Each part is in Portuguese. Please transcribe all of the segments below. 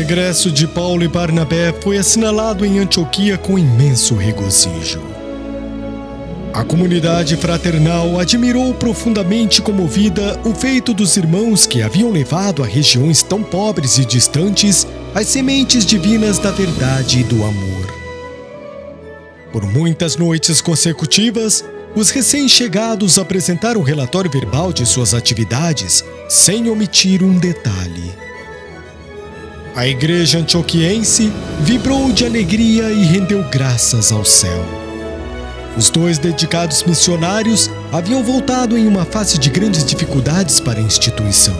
regresso de Paulo e Barnabé foi assinalado em Antioquia com imenso regozijo. A comunidade fraternal admirou profundamente comovida o feito dos irmãos que haviam levado a regiões tão pobres e distantes as sementes divinas da verdade e do amor. Por muitas noites consecutivas, os recém-chegados apresentaram o relatório verbal de suas atividades, sem omitir um detalhe. A igreja antioquiense vibrou de alegria e rendeu graças ao céu. Os dois dedicados missionários haviam voltado em uma fase de grandes dificuldades para a instituição.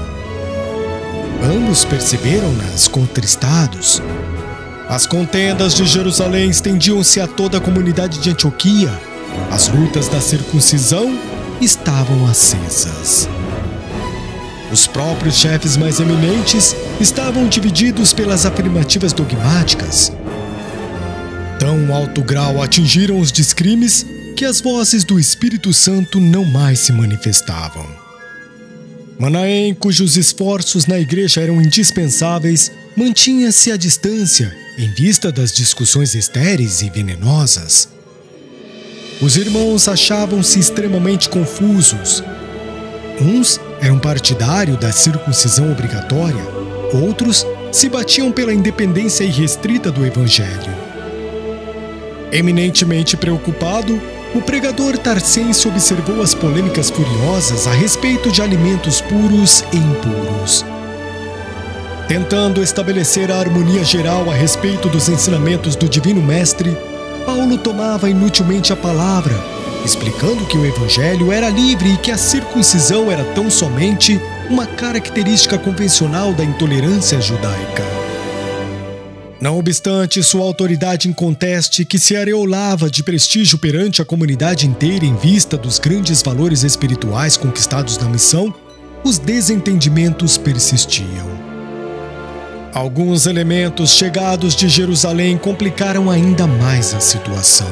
Ambos perceberam-nas contristados. As contendas de Jerusalém estendiam-se a toda a comunidade de Antioquia. As lutas da circuncisão estavam acesas. Os próprios chefes mais eminentes estavam divididos pelas afirmativas dogmáticas. Tão alto grau atingiram os descrimes que as vozes do Espírito Santo não mais se manifestavam. Manaém, cujos esforços na igreja eram indispensáveis, mantinha-se à distância em vista das discussões estéreis e venenosas. Os irmãos achavam-se extremamente confusos. Uns eram partidários da circuncisão obrigatória, outros se batiam pela independência irrestrita do Evangelho. Eminentemente preocupado, o pregador tarcense observou as polêmicas furiosas a respeito de alimentos puros e impuros. Tentando estabelecer a harmonia geral a respeito dos ensinamentos do Divino Mestre, Paulo tomava inutilmente a palavra, explicando que o Evangelho era livre e que a circuncisão era tão somente uma característica convencional da intolerância judaica. Não obstante sua autoridade inconteste, que se areolava de prestígio perante a comunidade inteira em vista dos grandes valores espirituais conquistados na missão, os desentendimentos persistiam. Alguns elementos chegados de Jerusalém complicaram ainda mais a situação.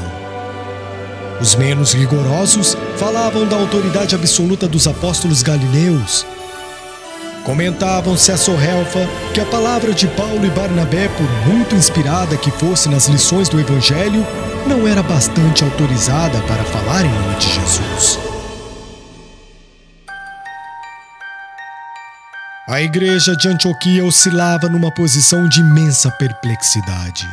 Os menos rigorosos falavam da autoridade absoluta dos apóstolos galileus. Comentavam-se a sorrelfa que a palavra de Paulo e Barnabé, por muito inspirada que fosse nas lições do Evangelho, não era bastante autorizada para falar em nome de Jesus. A igreja de Antioquia oscilava numa posição de imensa perplexidade.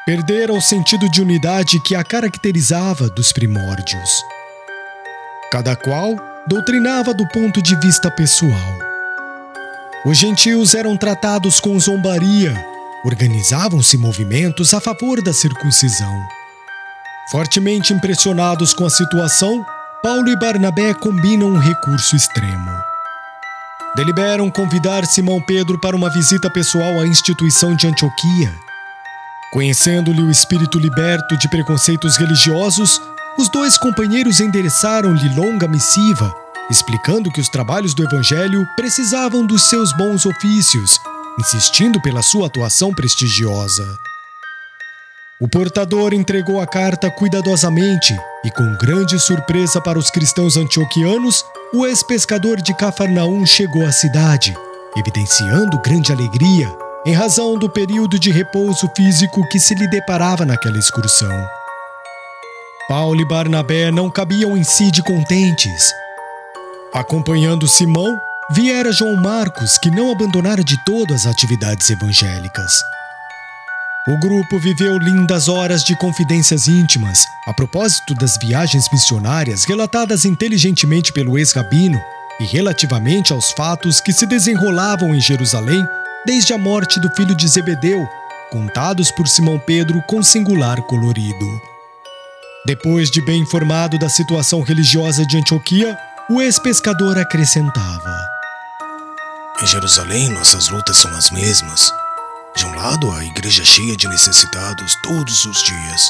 Perdera o sentido de unidade que a caracterizava dos primórdios. Cada qual doutrinava do ponto de vista pessoal. Os gentios eram tratados com zombaria, organizavam-se movimentos a favor da circuncisão. Fortemente impressionados com a situação, Paulo e Barnabé combinam um recurso extremo. Deliberam convidar Simão Pedro para uma visita pessoal à instituição de Antioquia. Conhecendo-lhe o espírito liberto de preconceitos religiosos, os dois companheiros endereçaram-lhe longa missiva, explicando que os trabalhos do Evangelho precisavam dos seus bons ofícios, insistindo pela sua atuação prestigiosa. O portador entregou a carta cuidadosamente e, com grande surpresa para os cristãos antioquianos, o ex-pescador de Cafarnaum chegou à cidade, evidenciando grande alegria em razão do período de repouso físico que se lhe deparava naquela excursão. Paulo e Barnabé não cabiam em si de contentes. Acompanhando Simão, viera João Marcos, que não abandonara de todo as atividades evangélicas. O grupo viveu lindas horas de confidências íntimas a propósito das viagens missionárias relatadas inteligentemente pelo ex-rabino e relativamente aos fatos que se desenrolavam em Jerusalém desde a morte do filho de Zebedeu, contados por Simão Pedro com singular colorido. Depois de bem informado da situação religiosa de Antioquia, o ex-pescador acrescentava: Em Jerusalém, nossas lutas são as mesmas. De um lado, a igreja cheia de necessitados todos os dias.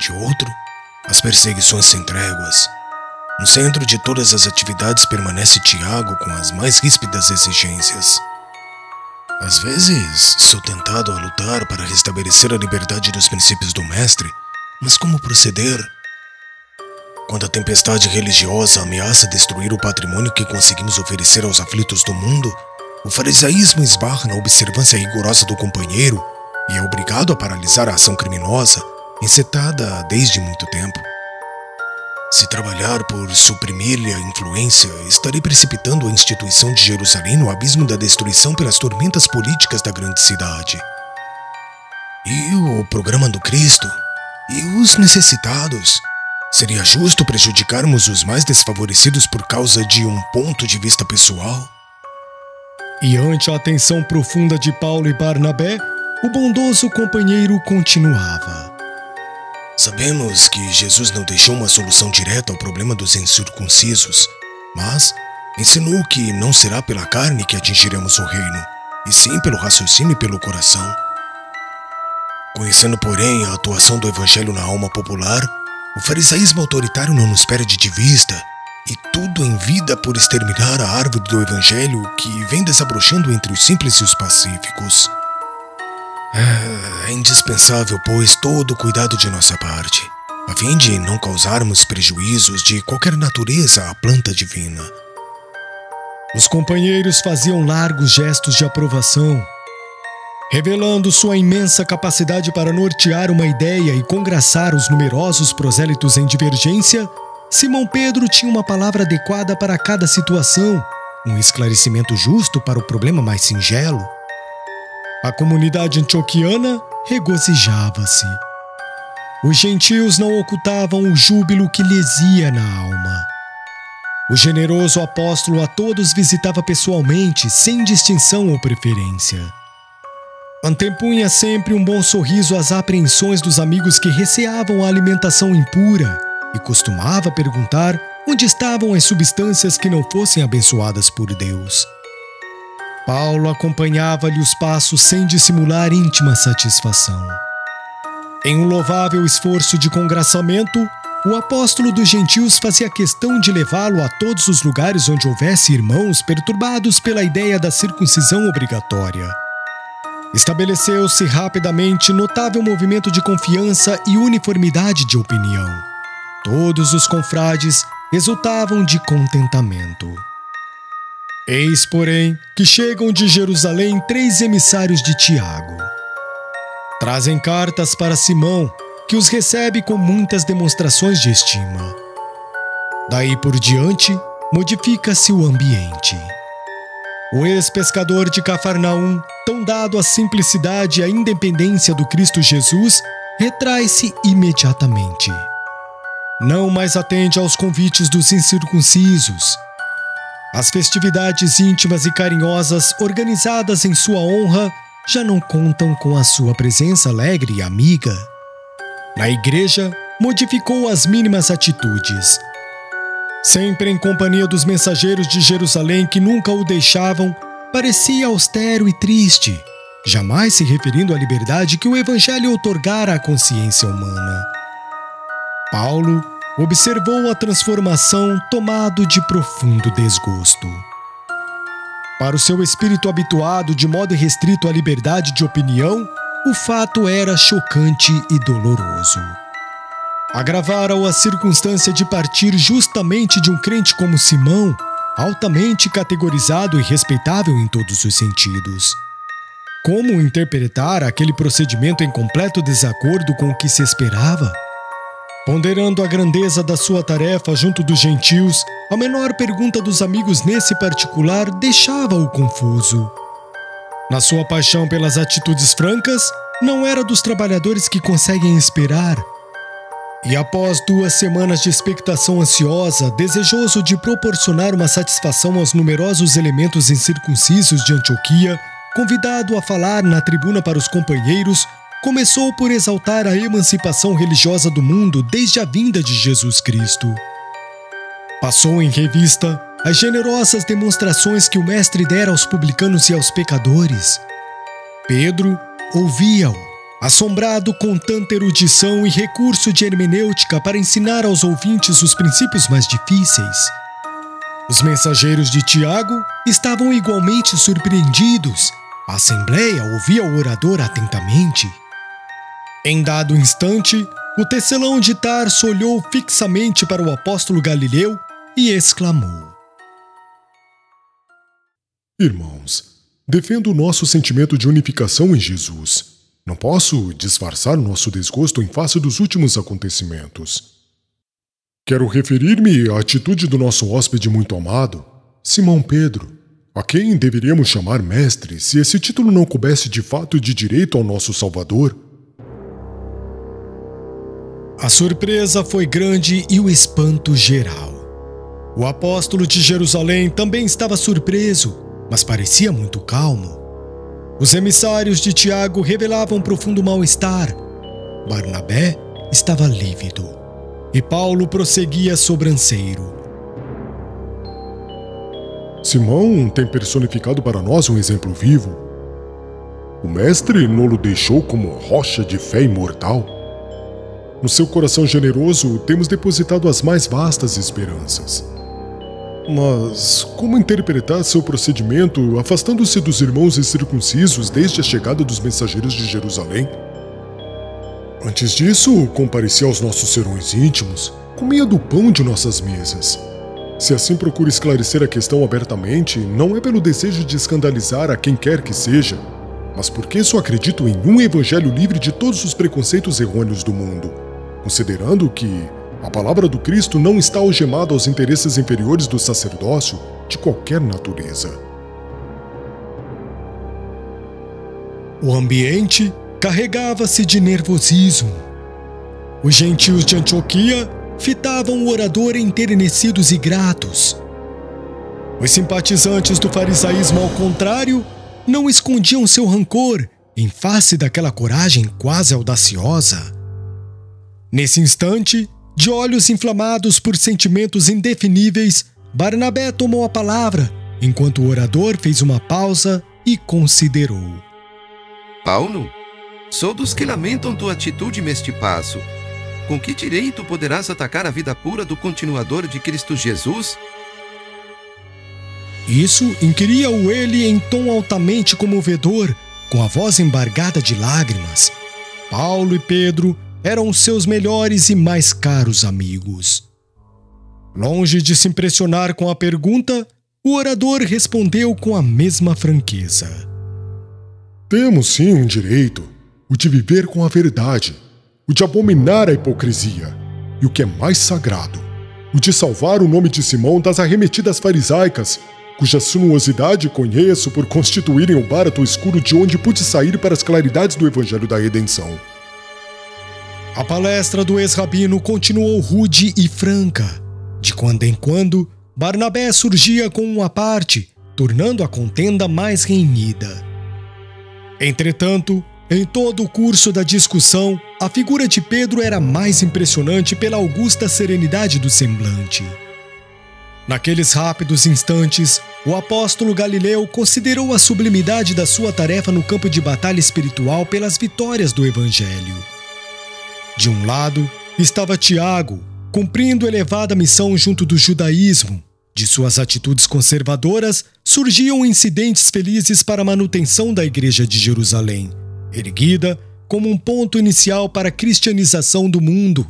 De outro, as perseguições sem tréguas. No centro de todas as atividades permanece Tiago com as mais ríspidas exigências. Às vezes, sou tentado a lutar para restabelecer a liberdade dos princípios do Mestre, mas como proceder? Quando a tempestade religiosa ameaça destruir o patrimônio que conseguimos oferecer aos aflitos do mundo, o farisaísmo esbarra na observância rigorosa do companheiro e é obrigado a paralisar a ação criminosa encetada desde muito tempo. Se trabalhar por suprimir-lhe a influência, estarei precipitando a instituição de Jerusalém no abismo da destruição pelas tormentas políticas da grande cidade. E o programa do Cristo? E os necessitados? Seria justo prejudicarmos os mais desfavorecidos por causa de um ponto de vista pessoal? E ante a atenção profunda de Paulo e Barnabé, o bondoso companheiro continuava. Sabemos que Jesus não deixou uma solução direta ao problema dos incircuncisos, mas ensinou que não será pela carne que atingiremos o reino, e sim pelo raciocínio e pelo coração. Conhecendo, porém, a atuação do evangelho na alma popular, o farisaísmo autoritário não nos perde de vista, e tudo em vida por exterminar a árvore do evangelho que vem desabrochando entre os simples e os pacíficos. É indispensável, pois, todo o cuidado de nossa parte, a fim de não causarmos prejuízos de qualquer natureza à planta divina. Os companheiros faziam largos gestos de aprovação, revelando sua imensa capacidade para nortear uma ideia e congraçar os numerosos prosélitos em divergência. Simão Pedro tinha uma palavra adequada para cada situação, um esclarecimento justo para o problema mais singelo. A comunidade antioquiana regozijava-se. Os gentios não ocultavam o júbilo que lhes ia na alma. O generoso apóstolo a todos visitava pessoalmente, sem distinção ou preferência. Antepunha sempre um bom sorriso às apreensões dos amigos que receavam a alimentação impura e costumava perguntar onde estavam as substâncias que não fossem abençoadas por Deus. Paulo acompanhava-lhe os passos sem dissimular íntima satisfação. Em um louvável esforço de congraçamento, o apóstolo dos gentios fazia questão de levá-lo a todos os lugares onde houvesse irmãos perturbados pela ideia da circuncisão obrigatória. Estabeleceu-se rapidamente notável movimento de confiança e uniformidade de opinião. Todos os confrades exultavam de contentamento. Eis, porém, que chegam de Jerusalém 3 emissários de Tiago. Trazem cartas para Simão, que os recebe com muitas demonstrações de estima. Daí por diante, modifica-se o ambiente. O ex-pescador de Cafarnaum, tão dado à simplicidade e à independência do Cristo Jesus, retrai-se imediatamente. Não mais atende aos convites dos incircuncisos. As festividades íntimas e carinhosas organizadas em sua honra já não contam com a sua presença alegre e amiga. Na igreja, modificou as mínimas atitudes. Sempre em companhia dos mensageiros de Jerusalém que nunca o deixavam, parecia austero e triste, jamais se referindo à liberdade que o evangelho outorgara à consciência humana. Paulo observou a transformação tomado de profundo desgosto. Para o seu espírito habituado de modo restrito à liberdade de opinião, o fato era chocante e doloroso. Agravara-o a circunstância de partir justamente de um crente como Simão, altamente categorizado e respeitável em todos os sentidos. Como interpretar aquele procedimento em completo desacordo com o que se esperava? Ponderando a grandeza da sua tarefa junto dos gentios, a menor pergunta dos amigos nesse particular deixava-o confuso. Na sua paixão pelas atitudes francas, não era dos trabalhadores que conseguem esperar. E após 2 semanas de expectação ansiosa, desejoso de proporcionar uma satisfação aos numerosos elementos incircuncisos de Antioquia, convidado a falar na tribuna para os companheiros, começou por exaltar a emancipação religiosa do mundo desde a vinda de Jesus Cristo. Passou em revista as generosas demonstrações que o Mestre dera aos publicanos e aos pecadores. Pedro ouvia-o, assombrado com tanta erudição e recurso de hermenêutica para ensinar aos ouvintes os princípios mais difíceis. Os mensageiros de Tiago estavam igualmente surpreendidos. A assembleia ouvia o orador atentamente. Em dado instante, o tecelão de Tarso olhou fixamente para o apóstolo Galileu e exclamou: Irmãos, Defendo o nosso sentimento de unificação em Jesus. Não posso disfarçar o nosso desgosto em face dos últimos acontecimentos. Quero referir-me à atitude do nosso hóspede muito amado, Simão Pedro, a quem deveríamos chamar mestre se esse título não coubesse de fato e de direito ao nosso Salvador. A surpresa foi grande e o espanto geral. O apóstolo de Jerusalém também estava surpreso, mas parecia muito calmo. Os emissários de Tiago revelavam profundo mal-estar. Barnabé estava lívido e Paulo prosseguia sobranceiro. Simão tem personificado para nós um exemplo vivo. O mestre não-lo deixou como rocha de fé imortal. No seu coração generoso temos depositado as mais vastas esperanças. Mas como interpretar seu procedimento afastando-se dos irmãos incircuncisos desde a chegada dos mensageiros de Jerusalém? Antes disso, comparecia aos nossos serões íntimos, comia do pão de nossas mesas. Se assim procura esclarecer a questão abertamente, não é pelo desejo de escandalizar a quem quer que seja, mas porque só acredito em um evangelho livre de todos os preconceitos errôneos do mundo, considerando que a palavra do Cristo não está algemada aos interesses inferiores do sacerdócio de qualquer natureza. O ambiente carregava-se de nervosismo. Os gentios de Antioquia fitavam o orador enternecidos e gratos. Os simpatizantes do farisaísmo, ao contrário, não escondiam seu rancor em face daquela coragem quase audaciosa. Nesse instante, de olhos inflamados por sentimentos indefiníveis, Barnabé tomou a palavra, enquanto o orador fez uma pausa e considerou. Paulo, sou dos que lamentam tua atitude neste passo. Com que direito poderás atacar a vida pura do continuador de Cristo Jesus? Isso inquiria-o ele em tom altamente comovedor, com a voz embargada de lágrimas. Paulo e Pedro eram seus melhores e mais caros amigos. Longe de se impressionar com a pergunta, o orador respondeu com a mesma franqueza. Temos sim um direito, o de viver com a verdade, o de abominar a hipocrisia, e o que é mais sagrado, o de salvar o nome de Simão das arremetidas farisaicas, cuja sinuosidade conheço por constituírem o barato escuro de onde pude sair para as claridades do Evangelho da Redenção. A palestra do ex-rabino continuou rude e franca. De quando em quando, Barnabé surgia com uma parte, tornando a contenda mais renhida. Entretanto, em todo o curso da discussão, a figura de Pedro era mais impressionante pela augusta serenidade do semblante. Naqueles rápidos instantes, o apóstolo Galileu considerou a sublimidade da sua tarefa no campo de batalha espiritual pelas vitórias do Evangelho. De um lado, estava Tiago, cumprindo elevada missão junto do judaísmo. De suas atitudes conservadoras, surgiam incidentes felizes para a manutenção da Igreja de Jerusalém, erguida como um ponto inicial para a cristianização do mundo.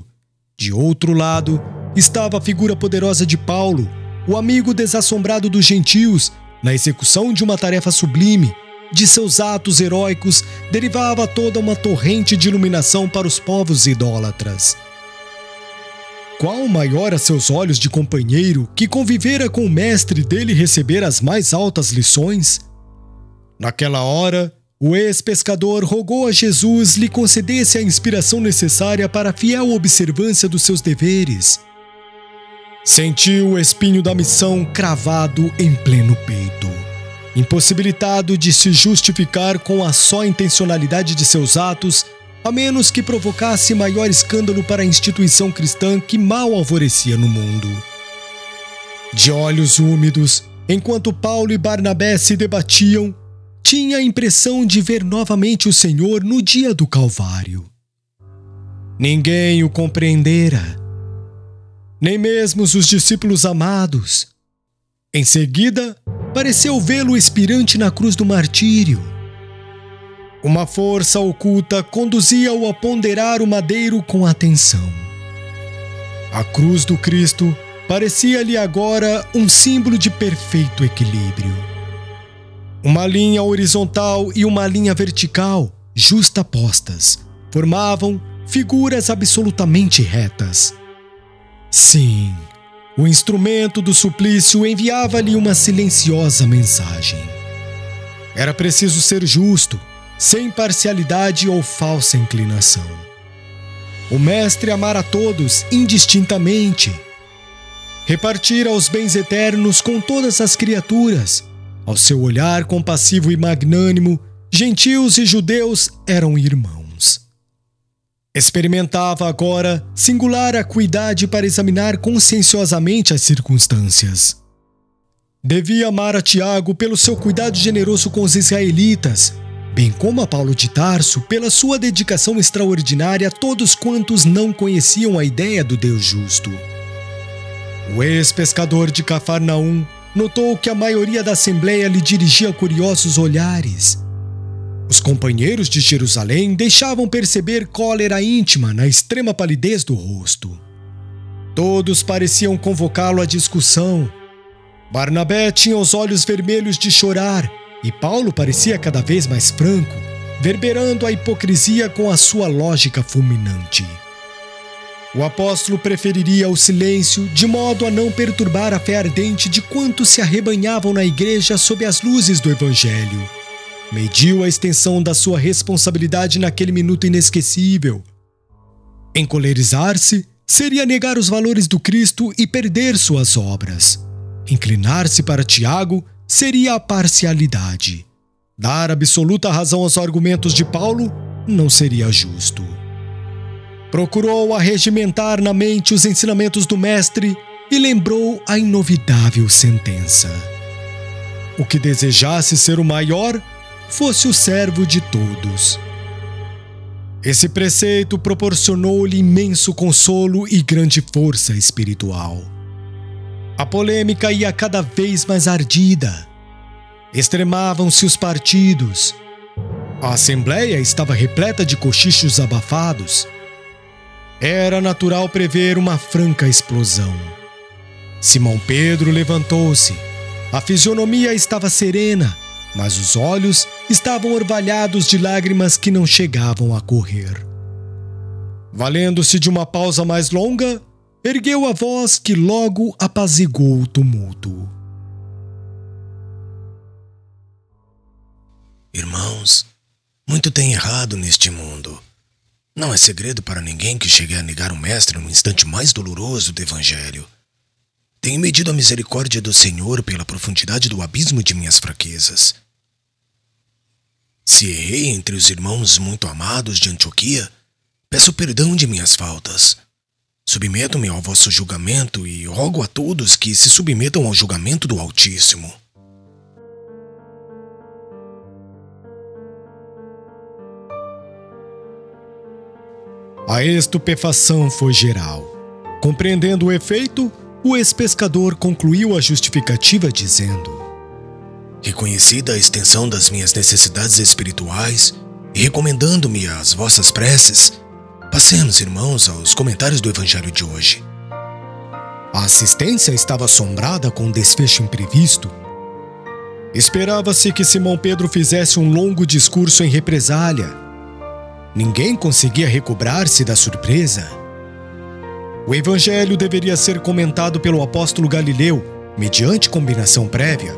De outro lado, estava a figura poderosa de Paulo, o amigo desassombrado dos gentios, na execução de uma tarefa sublime. De seus atos heróicos derivava toda uma torrente de iluminação para os povos idólatras. Qual maior a seus olhos de companheiro que convivera com o mestre dele receber as mais altas lições? Naquela hora, o ex-pescador rogou a Jesus lhe concedesse a inspiração necessária para a fiel observância dos seus deveres. Sentiu o espinho da missão cravado em pleno peito. Impossibilitado de se justificar com a só intencionalidade de seus atos, a menos que provocasse maior escândalo para a instituição cristã que mal alvorecia no mundo. De olhos úmidos, enquanto Paulo e Barnabé se debatiam, tinha a impressão de ver novamente o Senhor no dia do Calvário. Ninguém o compreendera, nem mesmo os discípulos amados. Em seguida, pareceu vê-lo expirante na cruz do martírio. Uma força oculta conduzia-o a ponderar o madeiro com atenção. A cruz do Cristo parecia-lhe agora um símbolo de perfeito equilíbrio. Uma linha horizontal e uma linha vertical, justapostas, formavam figuras absolutamente retas. Sim, o instrumento do suplício enviava-lhe uma silenciosa mensagem. Era preciso ser justo, sem parcialidade ou falsa inclinação. O mestre amara a todos indistintamente. Repartira os bens eternos com todas as criaturas. Ao seu olhar compassivo e magnânimo, gentios e judeus eram irmãos. Experimentava agora singular acuidade para examinar conscienciosamente as circunstâncias. Devia amar a Tiago pelo seu cuidado generoso com os israelitas, bem como a Paulo de Tarso pela sua dedicação extraordinária a todos quantos não conheciam a ideia do Deus justo. O ex-pescador de Cafarnaum notou que a maioria da assembleia lhe dirigia curiosos olhares. Os companheiros de Jerusalém deixavam perceber cólera íntima na extrema palidez do rosto. Todos pareciam convocá-lo à discussão. Barnabé tinha os olhos vermelhos de chorar e Paulo parecia cada vez mais franco, verberando a hipocrisia com a sua lógica fulminante. O apóstolo preferiria o silêncio de modo a não perturbar a fé ardente de quantos se arrebanhavam na igreja sob as luzes do Evangelho. Mediu a extensão da sua responsabilidade naquele minuto inesquecível. Encolerizar-se seria negar os valores do Cristo e perder suas obras. Inclinar-se para Tiago seria a parcialidade. Dar absoluta razão aos argumentos de Paulo não seria justo. Procurou arregimentar na mente os ensinamentos do mestre e lembrou a inovidável sentença: o que desejasse ser o maior, fosse o servo de todos. Esse preceito proporcionou-lhe imenso consolo e grande força espiritual. A polêmica ia cada vez mais ardida. Extremavam-se os partidos. A assembleia estava repleta de cochichos abafados. Era natural prever uma franca explosão. Simão Pedro levantou-se. A fisionomia estava serena, mas os olhos estavam orvalhados de lágrimas que não chegavam a correr. Valendo-se de uma pausa mais longa, ergueu a voz que logo apaziguou o tumulto. Irmãos, muito tem errado neste mundo. Não é segredo para ninguém que cheguei a negar o Mestre no instante mais doloroso do Evangelho. Tenho medido a misericórdia do Senhor pela profundidade do abismo de minhas fraquezas. Se errei entre os irmãos muito amados de Antioquia, peço perdão de minhas faltas. Submeto-me ao vosso julgamento e rogo a todos que se submetam ao julgamento do Altíssimo. A estupefação foi geral. Compreendendo o efeito, o ex-pescador concluiu a justificativa dizendo: reconhecida a extensão das minhas necessidades espirituais e recomendando-me às vossas preces, passemos, irmãos, aos comentários do Evangelho de hoje. A assistência estava assombrada com um desfecho imprevisto. Esperava-se que Simão Pedro fizesse um longo discurso em represália. Ninguém conseguia recobrar-se da surpresa. O Evangelho deveria ser comentado pelo apóstolo Galileu, mediante combinação prévia,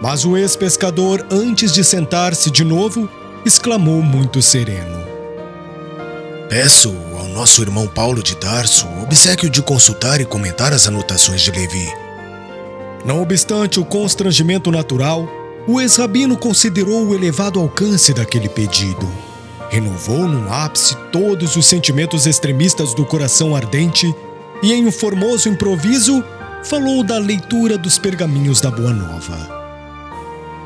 mas o ex-pescador, antes de sentar-se de novo, exclamou muito sereno: peço ao nosso irmão Paulo de Tarso o obséquio de consultar e comentar as anotações de Levi. Não obstante o constrangimento natural, o ex-rabino considerou o elevado alcance daquele pedido. Renovou no ápice todos os sentimentos extremistas do coração ardente e, em um formoso improviso, falou da leitura dos pergaminhos da Boa Nova.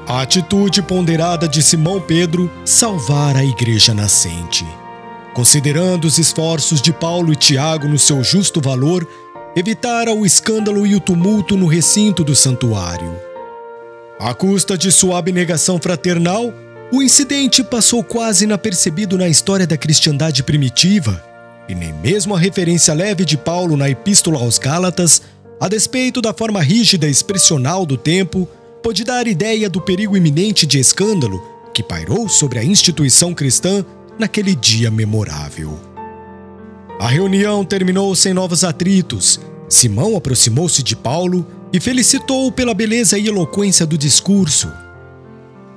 A atitude ponderada de Simão Pedro salvara a igreja nascente. Considerando os esforços de Paulo e Tiago no seu justo valor, evitara o escândalo e o tumulto no recinto do santuário. À custa de sua abnegação fraternal, o incidente passou quase inapercebido na história da cristandade primitiva, e nem mesmo a referência leve de Paulo na Epístola aos Gálatas, a despeito da forma rígida e expressional do tempo, pôde dar ideia do perigo iminente de escândalo que pairou sobre a instituição cristã naquele dia memorável. A reunião terminou sem novos atritos. Simão aproximou-se de Paulo e felicitou-o pela beleza e eloquência do discurso.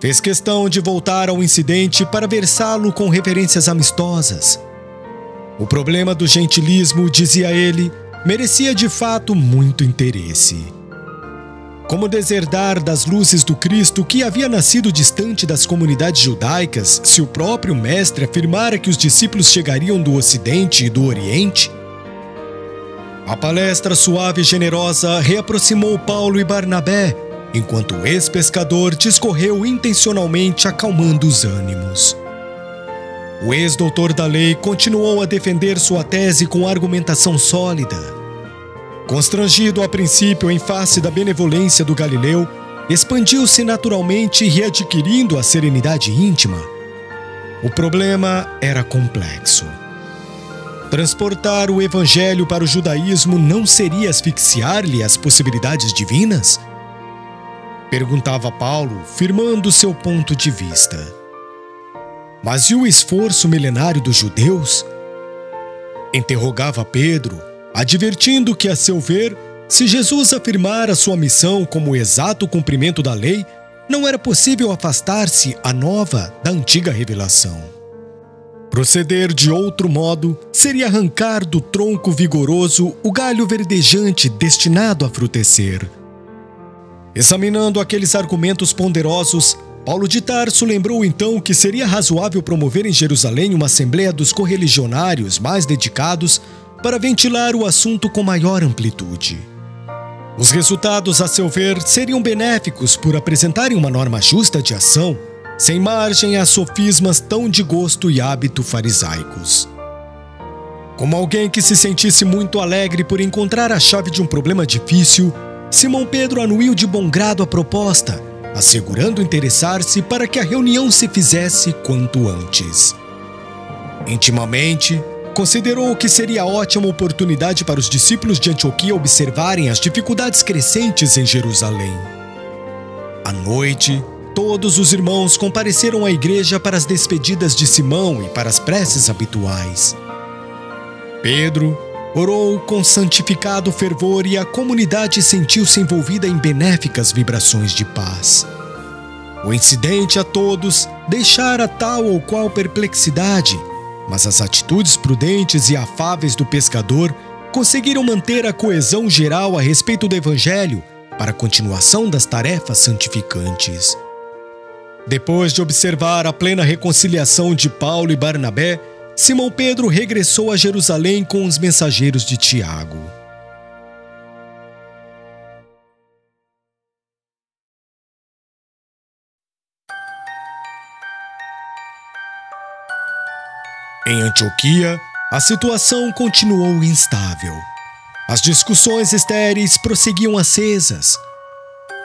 Fez questão de voltar ao incidente para versá-lo com referências amistosas. O problema do gentilismo, dizia ele, merecia de fato muito interesse. Como deserdar das luzes do Cristo que havia nascido distante das comunidades judaicas se o próprio Mestre afirmara que os discípulos chegariam do Ocidente e do Oriente? A palestra suave e generosa reaproximou Paulo e Barnabé, enquanto o ex-pescador discorreu intencionalmente acalmando os ânimos. O ex-doutor da lei continuou a defender sua tese com argumentação sólida. Constrangido a princípio em face da benevolência do Galileu, expandiu-se naturalmente, readquirindo a serenidade íntima. O problema era complexo. Transportar o evangelho para o judaísmo não seria asfixiar-lhe as possibilidades divinas? Perguntava Paulo, firmando seu ponto de vista. Mas e o esforço milenário dos judeus? Interrogava Pedro, advertindo que, a seu ver, se Jesus afirmara sua missão como o exato cumprimento da lei, não era possível afastar-se a nova da antiga revelação. Proceder de outro modo seria arrancar do tronco vigoroso o galho verdejante destinado a frutecer. Examinando aqueles argumentos ponderosos, Paulo de Tarso lembrou então que seria razoável promover em Jerusalém uma assembleia dos correligionários mais dedicados para ventilar o assunto com maior amplitude. Os resultados, a seu ver, seriam benéficos por apresentarem uma norma justa de ação, sem margem a sofismas tão de gosto e hábito farisaicos. Como alguém que se sentisse muito alegre por encontrar a chave de um problema difícil, Simão Pedro anuiu de bom grado a proposta, assegurando interessar-se para que a reunião se fizesse quanto antes. Intimamente, considerou que seria ótima oportunidade para os discípulos de Antioquia observarem as dificuldades crescentes em Jerusalém. À noite, todos os irmãos compareceram à igreja para as despedidas de Simão e para as preces habituais. Pedro orou com santificado fervor e a comunidade sentiu-se envolvida em benéficas vibrações de paz. O incidente a todos deixara tal ou qual perplexidade, mas as atitudes prudentes e afáveis do pescador conseguiram manter a coesão geral a respeito do Evangelho para a continuação das tarefas santificantes. Depois de observar a plena reconciliação de Paulo e Barnabé, Simão Pedro regressou a Jerusalém com os mensageiros de Tiago. Em Antioquia, a situação continuou instável. As discussões estéreis prosseguiam acesas.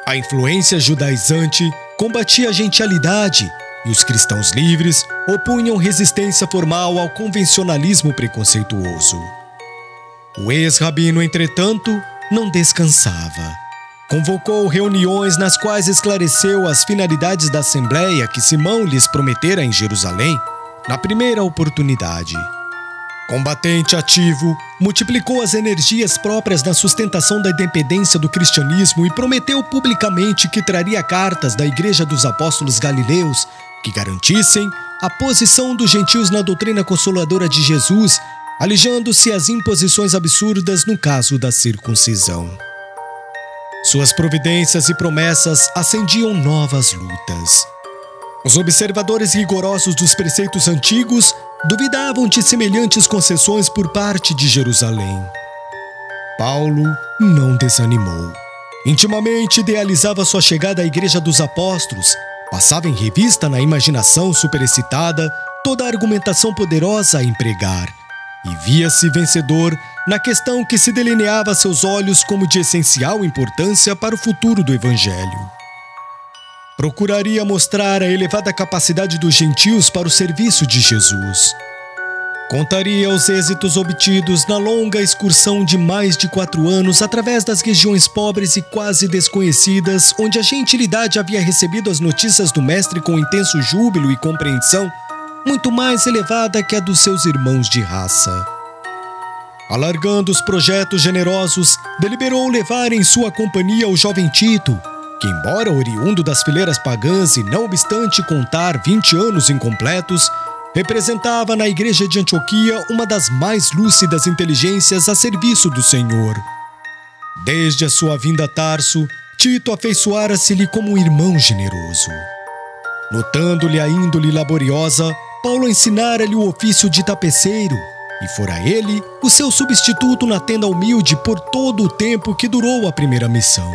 A influência judaizante combatia a gentialidade e os cristãos livres opunham resistência formal ao convencionalismo preconceituoso. O ex-rabino, entretanto, não descansava. Convocou reuniões nas quais esclareceu as finalidades da assembleia que Simão lhes prometera em Jerusalém, na primeira oportunidade. Combatente ativo, multiplicou as energias próprias na sustentação da independência do cristianismo e prometeu publicamente que traria cartas da Igreja dos Apóstolos Galileus que garantissem a posição dos gentios na doutrina consoladora de Jesus, alijando-se as imposições absurdas no caso da circuncisão. Suas providências e promessas acendiam novas lutas. Os observadores rigorosos dos preceitos antigos duvidavam de semelhantes concessões por parte de Jerusalém. Paulo não desanimou. Intimamente idealizava sua chegada à Igreja dos Apóstolos, passava em revista na imaginação superexcitada toda a argumentação poderosa a empregar e via-se vencedor na questão que se delineava a seus olhos como de essencial importância para o futuro do Evangelho. Procuraria mostrar a elevada capacidade dos gentios para o serviço de Jesus. Contaria os êxitos obtidos na longa excursão de mais de 4 anos através das regiões pobres e quase desconhecidas, onde a gentilidade havia recebido as notícias do mestre com intenso júbilo e compreensão, muito mais elevada que a dos seus irmãos de raça. Alargando os projetos generosos, deliberou levar em sua companhia o jovem Tito, que, embora oriundo das fileiras pagãs e não obstante contar 20 anos incompletos, representava na igreja de Antioquia uma das mais lúcidas inteligências a serviço do Senhor. Desde a sua vinda a Tarso, Tito afeiçoara-se-lhe como um irmão generoso. Notando-lhe a índole laboriosa, Paulo ensinara-lhe o ofício de tapeceiro, e fora ele o seu substituto na tenda humilde por todo o tempo que durou a primeira missão.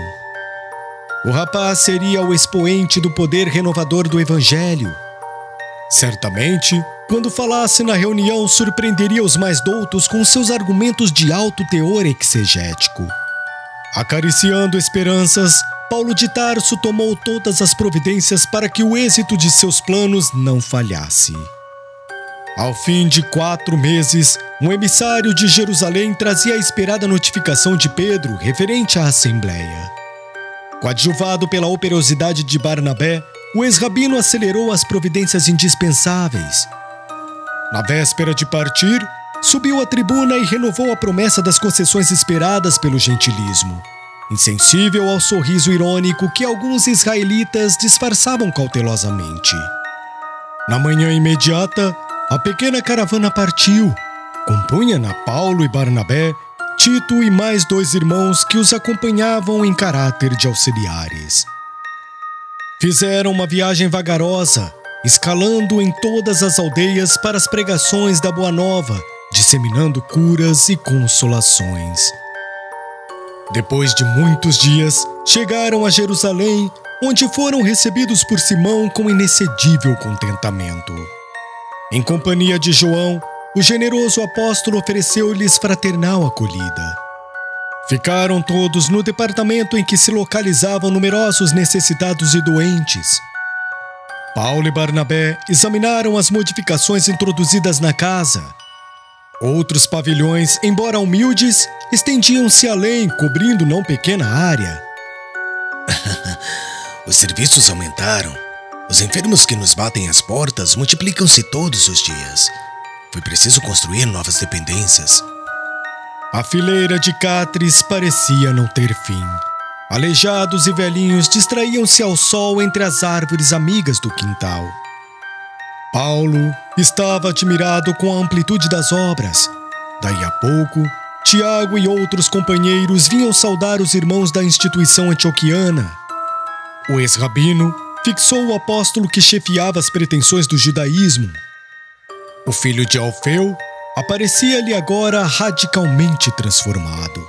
O rapaz seria o expoente do poder renovador do Evangelho. Certamente, quando falasse na reunião, surpreenderia os mais doutos com seus argumentos de alto teor exegético. Acariciando esperanças, Paulo de Tarso tomou todas as providências para que o êxito de seus planos não falhasse. Ao fim de 4 meses, um emissário de Jerusalém trazia a esperada notificação de Pedro referente à Assembleia. Coadjuvado pela operosidade de Barnabé, o ex-rabino acelerou as providências indispensáveis. Na véspera de partir, subiu à tribuna e renovou a promessa das concessões esperadas pelo gentilismo, insensível ao sorriso irônico que alguns israelitas disfarçavam cautelosamente. Na manhã imediata, a pequena caravana partiu. Compunha-na Paulo e Barnabé, Tito e mais 2 irmãos que os acompanhavam em caráter de auxiliares. Fizeram uma viagem vagarosa, escalando em todas as aldeias para as pregações da Boa Nova, disseminando curas e consolações. Depois de muitos dias, chegaram a Jerusalém, onde foram recebidos por Simão com inexcedível contentamento. Em companhia de João, o generoso apóstolo ofereceu-lhes fraternal acolhida. Ficaram todos no departamento em que se localizavam numerosos necessitados e doentes. Paulo e Barnabé examinaram as modificações introduzidas na casa. Outros pavilhões, embora humildes, estendiam-se além, cobrindo não pequena área. Os serviços aumentaram. Os enfermos que nos batem às portas multiplicam-se todos os dias. Foi preciso construir novas dependências. A fileira de catres parecia não ter fim. Aleijados e velhinhos distraíam-se ao sol entre as árvores amigas do quintal. Paulo estava admirado com a amplitude das obras. Daí a pouco, Tiago e outros companheiros vinham saudar os irmãos da instituição antioquiana. O ex-rabino fixou o apóstolo que chefiava as pretensões do judaísmo. O filho de Alfeu aparecia-lhe agora radicalmente transformado.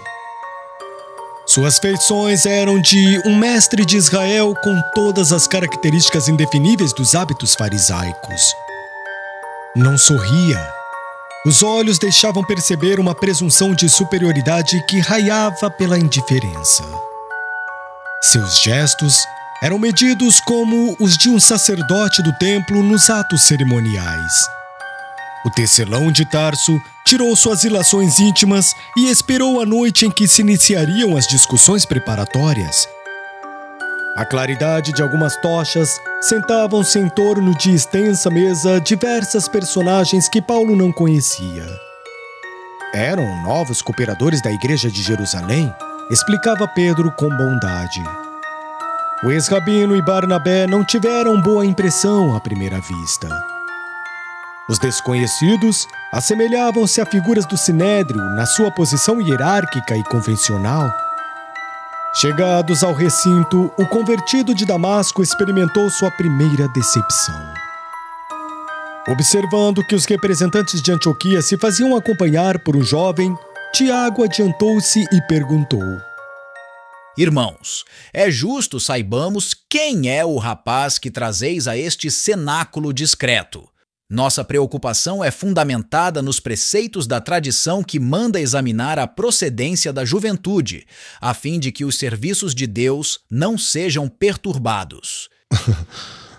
Suas feições eram de um mestre de Israel com todas as características indefiníveis dos hábitos farisaicos. Não sorria. Os olhos deixavam perceber uma presunção de superioridade que raiava pela indiferença. Seus gestos eram medidos como os de um sacerdote do templo nos atos cerimoniais. O tecelão de Tarso tirou suas ilações íntimas e esperou a noite em que se iniciariam as discussões preparatórias. À claridade de algumas tochas, sentavam-se em torno de extensa mesa diversas personagens que Paulo não conhecia. Eram novos cooperadores da igreja de Jerusalém, explicava Pedro com bondade. O ex-rabino e Barnabé não tiveram boa impressão à primeira vista. Os desconhecidos assemelhavam-se a figuras do sinédrio na sua posição hierárquica e convencional. Chegados ao recinto, o convertido de Damasco experimentou sua primeira decepção. Observando que os representantes de Antioquia se faziam acompanhar por um jovem, Tiago adiantou-se e perguntou: Irmãos, é justo saibamos quem é o rapaz que trazeis a este cenáculo discreto. Nossa preocupação é fundamentada nos preceitos da tradição que manda examinar a procedência da juventude, a fim de que os serviços de Deus não sejam perturbados.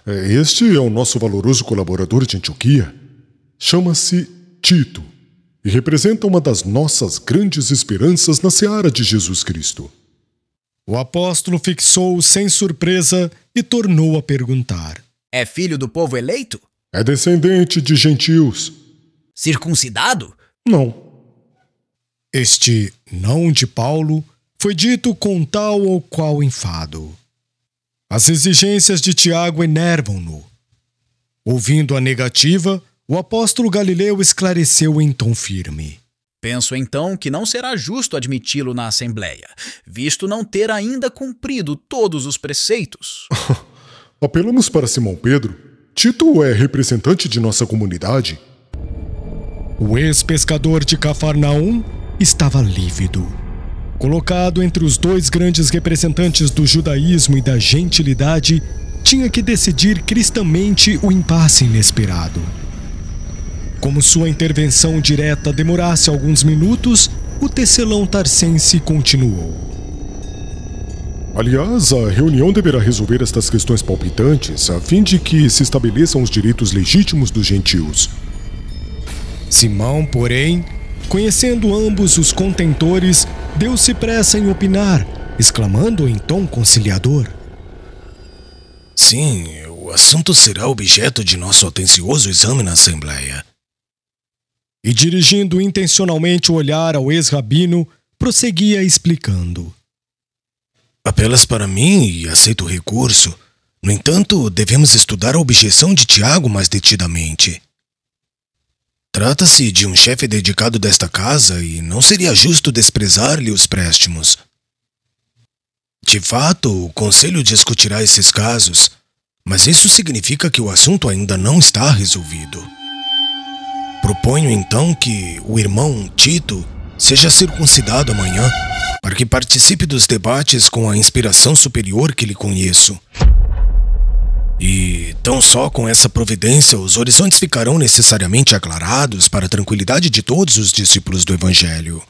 Este é o nosso valoroso colaborador de Antioquia. Chama-se Tito, e representa uma das nossas grandes esperanças na seara de Jesus Cristo. O apóstolo fixou-o sem surpresa e tornou a perguntar: É filho do povo eleito? É descendente de gentios. Circuncidado? Não. Este não de Paulo foi dito com tal ou qual enfado. As exigências de Tiago enervam-no. Ouvindo a negativa, o apóstolo Galileu esclareceu em tom firme: Penso então que não será justo admiti-lo na Assembleia, visto não ter ainda cumprido todos os preceitos. Apelamos para Simão Pedro. Tito é representante de nossa comunidade. O ex-pescador de Cafarnaum estava lívido. Colocado entre os dois grandes representantes do judaísmo e da gentilidade, tinha que decidir cristamente o impasse inesperado. Como sua intervenção direta demorasse alguns minutos, o tecelão tarcense continuou: Aliás, a reunião deverá resolver estas questões palpitantes a fim de que se estabeleçam os direitos legítimos dos gentios. Simão, porém, conhecendo ambos os contentores, deu-se pressa em opinar, exclamando em tom conciliador: Sim, o assunto será objeto de nosso atencioso exame na Assembleia. E dirigindo intencionalmente o olhar ao ex-rabino, prosseguia explicando: Apelas para mim e aceito o recurso. No entanto, devemos estudar a objeção de Tiago mais detidamente. Trata-se de um chefe dedicado desta casa e não seria justo desprezar-lhe os préstimos. De fato, o conselho discutirá esses casos, mas isso significa que o assunto ainda não está resolvido. Proponho então que o irmão Tito seja circuncidado amanhã, para que participe dos debates com a inspiração superior que lhe conheço. E tão só com essa providência os horizontes ficarão necessariamente aclarados para a tranquilidade de todos os discípulos do Evangelho.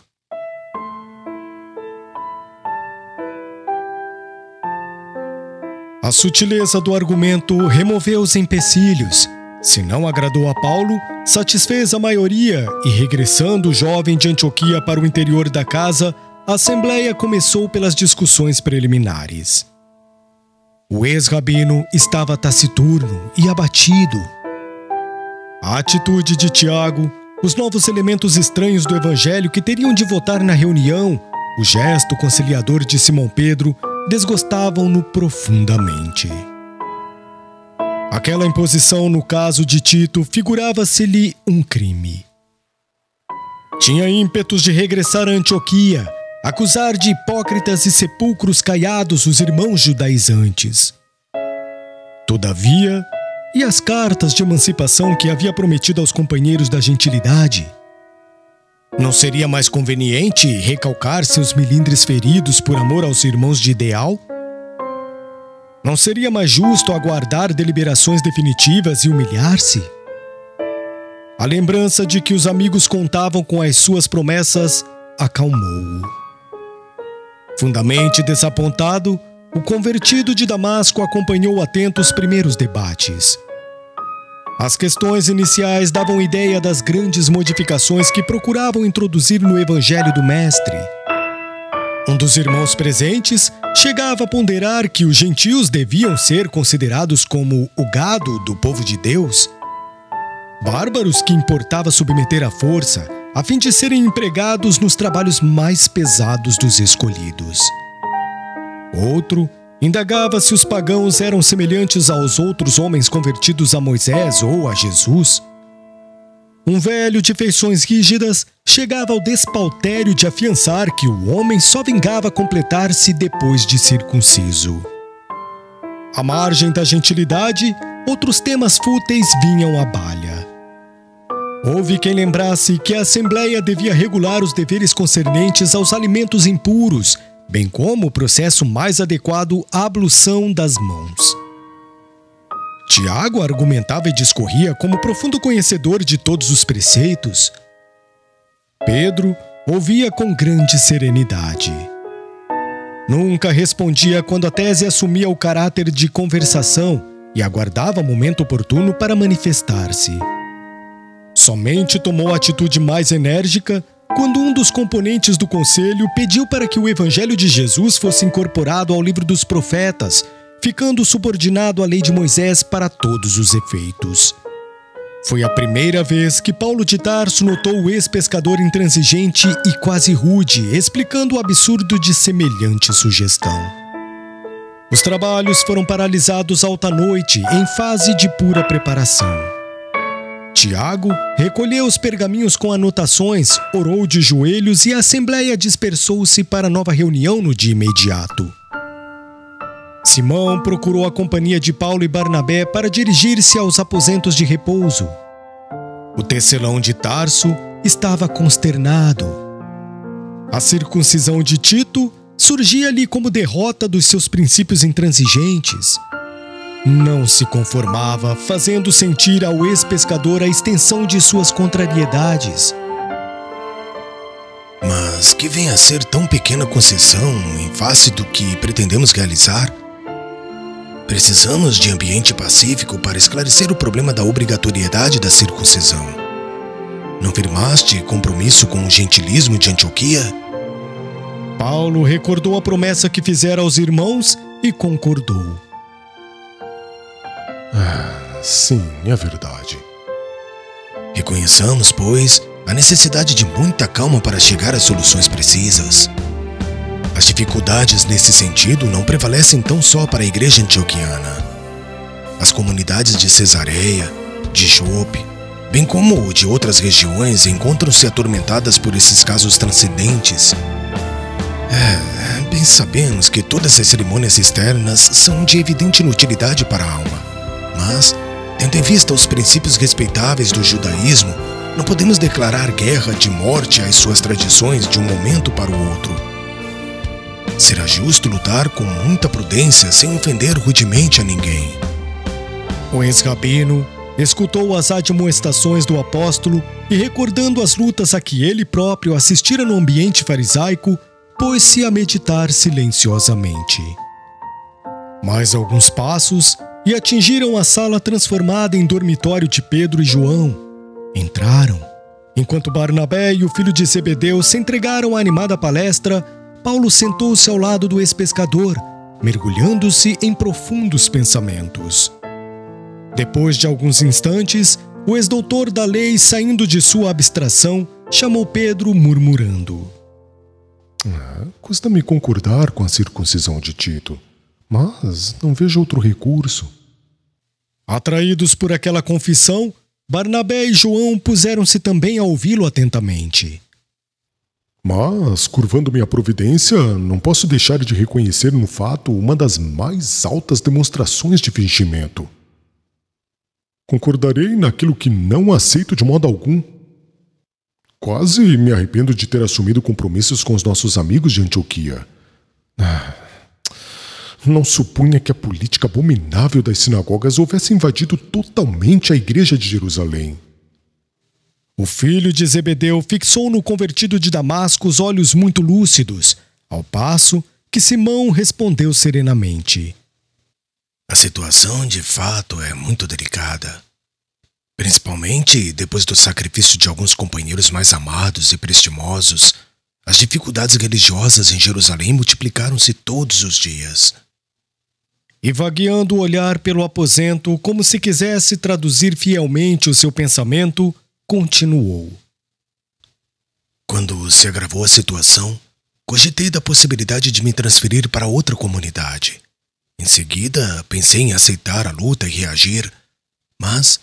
A sutileza do argumento removeu os empecilhos. Se não agradou a Paulo, satisfez a maioria e, regressando o jovem de Antioquia para o interior da casa, a assembleia começou pelas discussões preliminares. O ex-rabino estava taciturno e abatido. A atitude de Tiago, os novos elementos estranhos do evangelho que teriam de votar na reunião, o gesto conciliador de Simão Pedro, desgostavam-no profundamente. Aquela imposição no caso de Tito figurava-se-lhe um crime. Tinha ímpetos de regressar a Antioquia, acusar de hipócritas e sepulcros caiados os irmãos judaizantes. Todavia, e as cartas de emancipação que havia prometido aos companheiros da gentilidade? Não seria mais conveniente recalcar seus milindres feridos por amor aos irmãos de ideal? Não seria mais justo aguardar deliberações definitivas e humilhar-se? A lembrança de que os amigos contavam com as suas promessas acalmou-o. Fundamente desapontado, o convertido de Damasco acompanhou atento os primeiros debates. As questões iniciais davam ideia das grandes modificações que procuravam introduzir no Evangelho do Mestre. Um dos irmãos presentes chegava a ponderar que os gentios deviam ser considerados como o gado do povo de Deus, bárbaros que importava submeter à força, a fim de serem empregados nos trabalhos mais pesados dos escolhidos. Outro indagava se os pagãos eram semelhantes aos outros homens convertidos a Moisés ou a Jesus. Um velho de feições rígidas chegava ao despautério de afiançar que o homem só vingava completar-se depois de circunciso. À margem da gentilidade, outros temas fúteis vinham à balha. Houve quem lembrasse que a Assembleia devia regular os deveres concernentes aos alimentos impuros, bem como o processo mais adequado à ablução das mãos. Tiago argumentava e discorria como profundo conhecedor de todos os preceitos. Pedro ouvia com grande serenidade. Nunca respondia quando a tese assumia o caráter de conversação e aguardava o momento oportuno para manifestar-se. Somente tomou a atitude mais enérgica quando um dos componentes do conselho pediu para que o Evangelho de Jesus fosse incorporado ao livro dos profetas, ficando subordinado à lei de Moisés para todos os efeitos. Foi a primeira vez que Paulo de Tarso notou o ex-pescador intransigente e quase rude, explicando o absurdo de semelhante sugestão. Os trabalhos foram paralisados alta noite, em fase de pura preparação. Tiago recolheu os pergaminhos com anotações, orou de joelhos e a assembleia dispersou-se para nova reunião no dia imediato. Simão procurou a companhia de Paulo e Barnabé para dirigir-se aos aposentos de repouso. O tecelão de Tarso estava consternado. A circuncisão de Tito surgia-lhe como derrota dos seus princípios intransigentes. Não se conformava, fazendo sentir ao ex-pescador a extensão de suas contrariedades. Mas que vem a ser tão pequena concessão em face do que pretendemos realizar? Precisamos de ambiente pacífico para esclarecer o problema da obrigatoriedade da circuncisão. Não firmaste compromisso com o gentilismo de Antioquia? Paulo recordou a promessa que fizera aos irmãos e concordou. Sim, é verdade. Reconheçamos, pois, a necessidade de muita calma para chegar às soluções precisas. As dificuldades nesse sentido não prevalecem tão só para a igreja antioquiana. As comunidades de Cesareia, de Jope, bem como de outras regiões, encontram-se atormentadas por esses casos transcendentes. Bem sabemos que todas as cerimônias externas são de evidente inutilidade para a alma, mas, tendo em vista os princípios respeitáveis do judaísmo, não podemos declarar guerra de morte às suas tradições de um momento para o outro. Será justo lutar com muita prudência sem ofender rudemente a ninguém. O ex-rabino escutou as admoestações do apóstolo e, recordando as lutas a que ele próprio assistira no ambiente farisaico, pôs-se a meditar silenciosamente. Mais alguns passos e atingiram a sala transformada em dormitório de Pedro e João. Entraram. Enquanto Barnabé e o filho de Zebedeu se entregaram à animada palestra, Paulo sentou-se ao lado do ex-pescador, mergulhando-se em profundos pensamentos. Depois de alguns instantes, o ex-doutor da lei, saindo de sua abstração, chamou Pedro murmurando. Custa-me concordar com a circuncisão de Tito, mas não vejo outro recurso. Atraídos por aquela confissão, Barnabé e João puseram-se também a ouvi-lo atentamente. Mas, curvando-me à providência, não posso deixar de reconhecer no fato uma das mais altas demonstrações de fingimento. Concordarei naquilo que não aceito de modo algum. Quase me arrependo de ter assumido compromissos com os nossos amigos de Antioquia. Não supunha que a política abominável das sinagogas houvesse invadido totalmente a igreja de Jerusalém. O filho de Zebedeu fixou no convertido de Damasco os olhos muito lúcidos, ao passo que Simão respondeu serenamente. A situação, de fato, é muito delicada. Principalmente depois do sacrifício de alguns companheiros mais amados e prestimosos, as dificuldades religiosas em Jerusalém multiplicaram-se todos os dias. E vagueando o olhar pelo aposento, como se quisesse traduzir fielmente o seu pensamento, continuou. Quando se agravou a situação, cogitei da possibilidade de me transferir para outra comunidade. Em seguida, pensei em aceitar a luta e reagir, mas,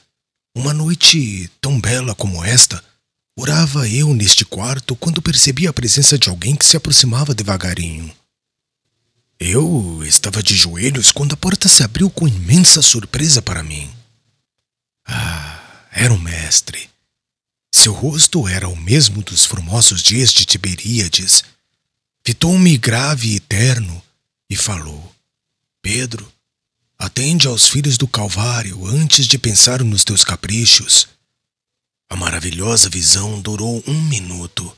uma noite tão bela como esta, orava eu neste quarto quando percebi a presença de alguém que se aproximava devagarinho. Eu estava de joelhos quando a porta se abriu com imensa surpresa para mim. Era o mestre. Seu rosto era o mesmo dos formosos dias de Tiberíades. Fitou-me grave e terno e falou: Pedro, atende aos filhos do Calvário antes de pensar nos teus caprichos. A maravilhosa visão durou 1 minuto,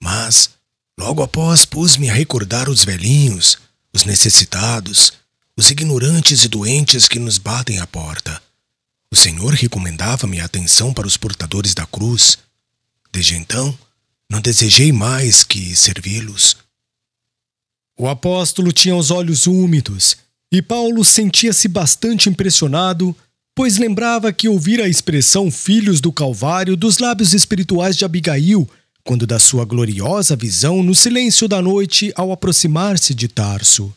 mas logo após pus-me a recordar os velhinhos, os necessitados, os ignorantes e doentes que nos batem à porta. O Senhor recomendava-me a atenção para os portadores da cruz. Desde então, não desejei mais que servi-los. O apóstolo tinha os olhos úmidos e Paulo sentia-se bastante impressionado, pois lembrava que ouvira a expressão filhos do Calvário dos lábios espirituais de Abigail, quando da sua gloriosa visão no silêncio da noite ao aproximar-se de Tarso.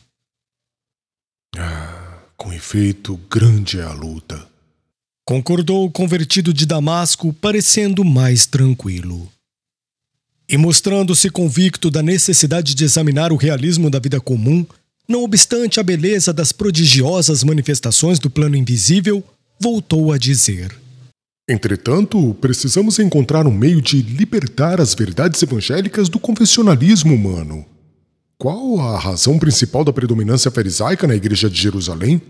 Com efeito, grande é a luta. Concordou o convertido de Damasco, parecendo mais tranquilo. E mostrando-se convicto da necessidade de examinar o realismo da vida comum, não obstante a beleza das prodigiosas manifestações do plano invisível, voltou a dizer: Entretanto, precisamos encontrar um meio de libertar as verdades evangélicas do convencionalismo humano. Qual a razão principal da predominância farisaica na Igreja de Jerusalém?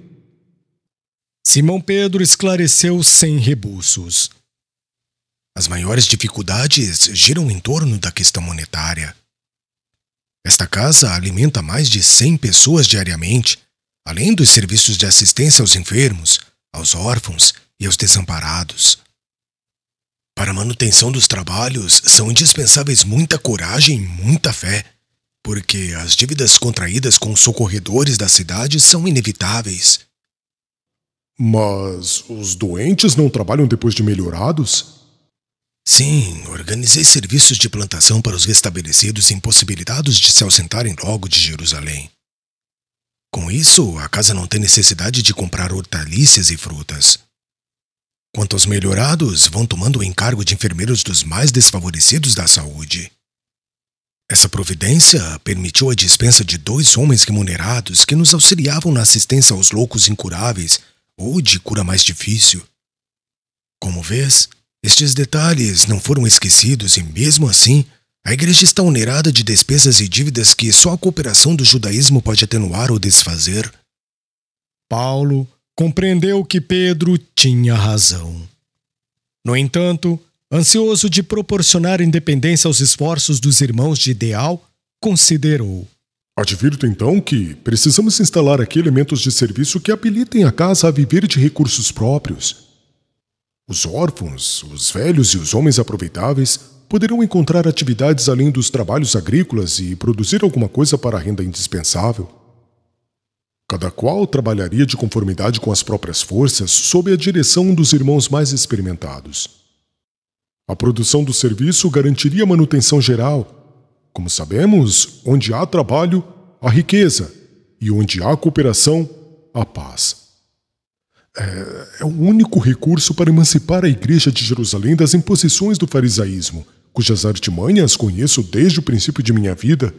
Simão Pedro esclareceu sem rebuços. As maiores dificuldades giram em torno da questão monetária. Esta casa alimenta mais de 100 pessoas diariamente, além dos serviços de assistência aos enfermos, aos órfãos e aos desamparados. Para a manutenção dos trabalhos, são indispensáveis muita coragem e muita fé, porque as dívidas contraídas com os socorredores da cidade são inevitáveis. Mas os doentes não trabalham depois de melhorados? Sim, organizei serviços de plantação para os restabelecidos impossibilitados de se ausentarem logo de Jerusalém. Com isso, a casa não tem necessidade de comprar hortaliças e frutas. Quanto aos melhorados, vão tomando o encargo de enfermeiros dos mais desfavorecidos da saúde. Essa providência permitiu a dispensa de 2 homens remunerados que nos auxiliavam na assistência aos loucos incuráveis ou de cura mais difícil. Como vês, estes detalhes não foram esquecidos e, mesmo assim, a igreja está onerada de despesas e dívidas que só a cooperação do judaísmo pode atenuar ou desfazer. Paulo compreendeu que Pedro tinha razão. No entanto, ansioso de proporcionar independência aos esforços dos irmãos de Ideal, considerou: Advirto então que precisamos instalar aqui elementos de serviço que habilitem a casa a viver de recursos próprios. Os órfãos, os velhos e os homens aproveitáveis poderão encontrar atividades além dos trabalhos agrícolas e produzir alguma coisa para a renda indispensável. Cada qual trabalharia de conformidade com as próprias forças sob a direção dos irmãos mais experimentados. A produção do serviço garantiria a manutenção geral. Como sabemos, onde há trabalho, há riqueza, e onde há cooperação, há paz. É o único recurso para emancipar a Igreja de Jerusalém das imposições do farisaísmo, cujas artimanhas conheço desde o princípio de minha vida.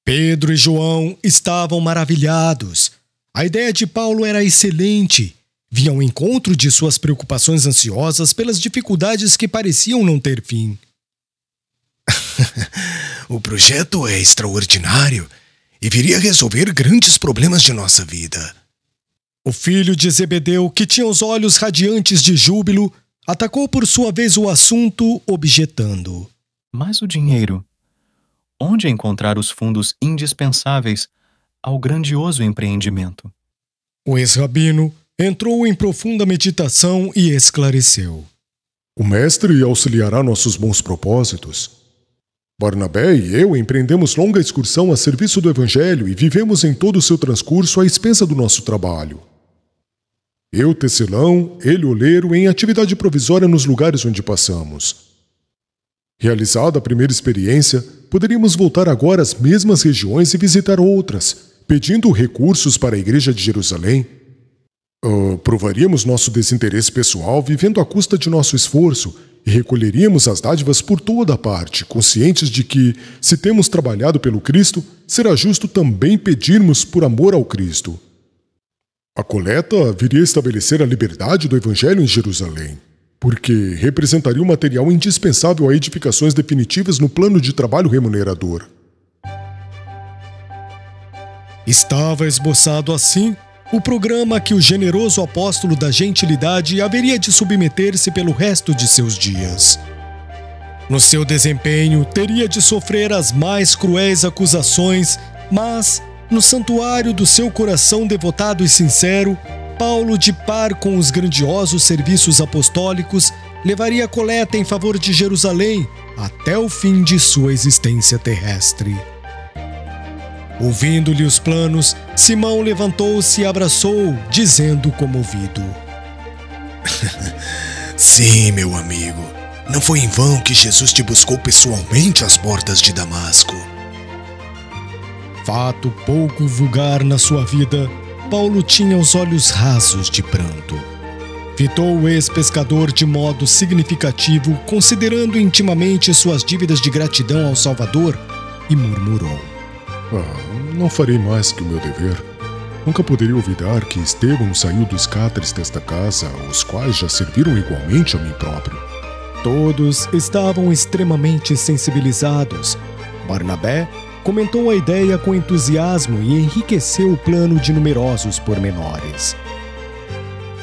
Pedro e João estavam maravilhados. A ideia de Paulo era excelente. Vinha ao encontro de suas preocupações ansiosas pelas dificuldades que pareciam não ter fim. O projeto é extraordinário e viria a resolver grandes problemas de nossa vida. O filho de Zebedeu, que tinha os olhos radiantes de júbilo, atacou por sua vez o assunto, objetando: Mas o dinheiro? Onde encontrar os fundos indispensáveis ao grandioso empreendimento? O ex-rabino entrou em profunda meditação e esclareceu: O mestre auxiliará nossos bons propósitos. Barnabé e eu empreendemos longa excursão a serviço do Evangelho e vivemos em todo o seu transcurso à expensa do nosso trabalho. Eu, tecelão, ele, oleiro, em atividade provisória nos lugares onde passamos. Realizada a primeira experiência, poderíamos voltar agora às mesmas regiões e visitar outras, pedindo recursos para a Igreja de Jerusalém. Provaríamos nosso desinteresse pessoal vivendo à custa de nosso esforço e recolheríamos as dádivas por toda parte, conscientes de que, se temos trabalhado pelo Cristo, será justo também pedirmos por amor ao Cristo. A coleta viria a estabelecer a liberdade do Evangelho em Jerusalém, porque representaria um material indispensável a edificações definitivas no plano de trabalho remunerador. Estava esboçado assim o programa que o generoso apóstolo da gentilidade haveria de submeter-se pelo resto de seus dias. No seu desempenho, teria de sofrer as mais cruéis acusações, mas, no santuário do seu coração devotado e sincero, Paulo, de par com os grandiosos serviços apostólicos, levaria a coleta em favor de Jerusalém até o fim de sua existência terrestre. Ouvindo-lhe os planos, Simão levantou-se e abraçou, dizendo comovido: Sim, meu amigo, não foi em vão que Jesus te buscou pessoalmente às portas de Damasco. Fato pouco vulgar na sua vida, Paulo tinha os olhos rasos de pranto. Fitou o ex-pescador de modo significativo, considerando intimamente suas dívidas de gratidão ao Salvador, e murmurou: Não farei mais que o meu dever. Nunca poderia olvidar que Estevão saiu dos cátares desta casa, os quais já serviram igualmente a mim próprio. Todos estavam extremamente sensibilizados. Barnabé comentou a ideia com entusiasmo e enriqueceu o plano de numerosos pormenores.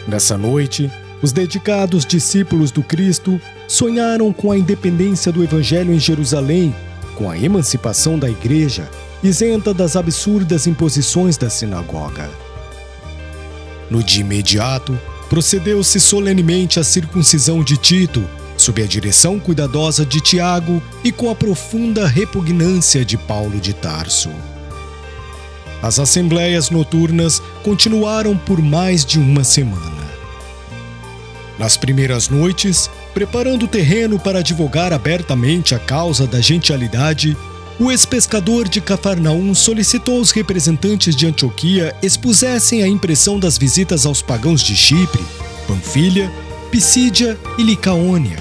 Nessa noite, os dedicados discípulos do Cristo sonharam com a independência do Evangelho em Jerusalém, com a emancipação da Igreja, isenta das absurdas imposições da sinagoga. No dia imediato, procedeu-se solenemente à circuncisão de Tito, sob a direção cuidadosa de Tiago e com a profunda repugnância de Paulo de Tarso. As assembleias noturnas continuaram por mais de uma semana. Nas primeiras noites, preparando o terreno para advogar abertamente a causa da gentialidade, o ex-pescador de Cafarnaum solicitou aos representantes de Antioquia expusessem a impressão das visitas aos pagãos de Chipre, Panfilha, Pisídia e Licaônia.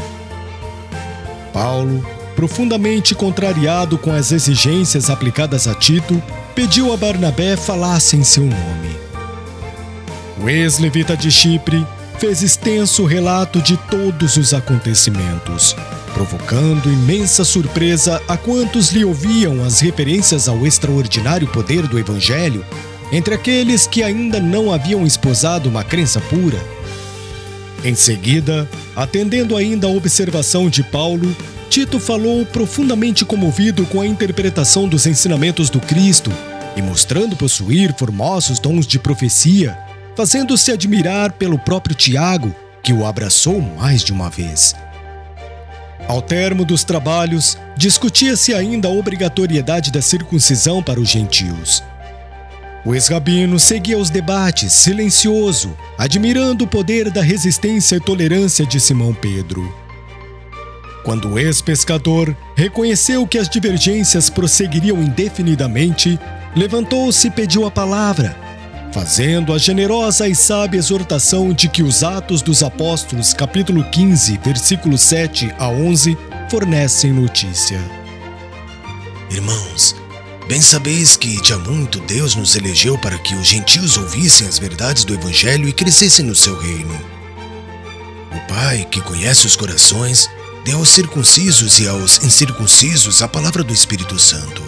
Paulo, profundamente contrariado com as exigências aplicadas a Tito, pediu a Barnabé falasse em seu nome. O ex-levita de Chipre fez extenso relato de todos os acontecimentos, provocando imensa surpresa a quantos lhe ouviam as referências ao extraordinário poder do Evangelho, entre aqueles que ainda não haviam esposado uma crença pura. Em seguida, atendendo ainda à observação de Paulo, Tito falou profundamente comovido com a interpretação dos ensinamentos do Cristo e mostrando possuir formosos dons de profecia, fazendo-se admirar pelo próprio Tiago, que o abraçou mais de uma vez. Ao termo dos trabalhos, discutia-se ainda a obrigatoriedade da circuncisão para os gentios. O ex-rabino seguia os debates, silencioso, admirando o poder da resistência e tolerância de Simão Pedro. Quando o ex-pescador reconheceu que as divergências prosseguiriam indefinidamente, levantou-se e pediu a palavra, fazendo a generosa e sábia exortação de que os Atos dos Apóstolos, capítulo 15, versículos 7 a 11, fornecem notícia. Irmãos, bem sabeis que de há muito Deus nos elegeu para que os gentios ouvissem as verdades do Evangelho e crescessem no seu reino. O Pai, que conhece os corações, deu aos circuncisos e aos incircuncisos a palavra do Espírito Santo.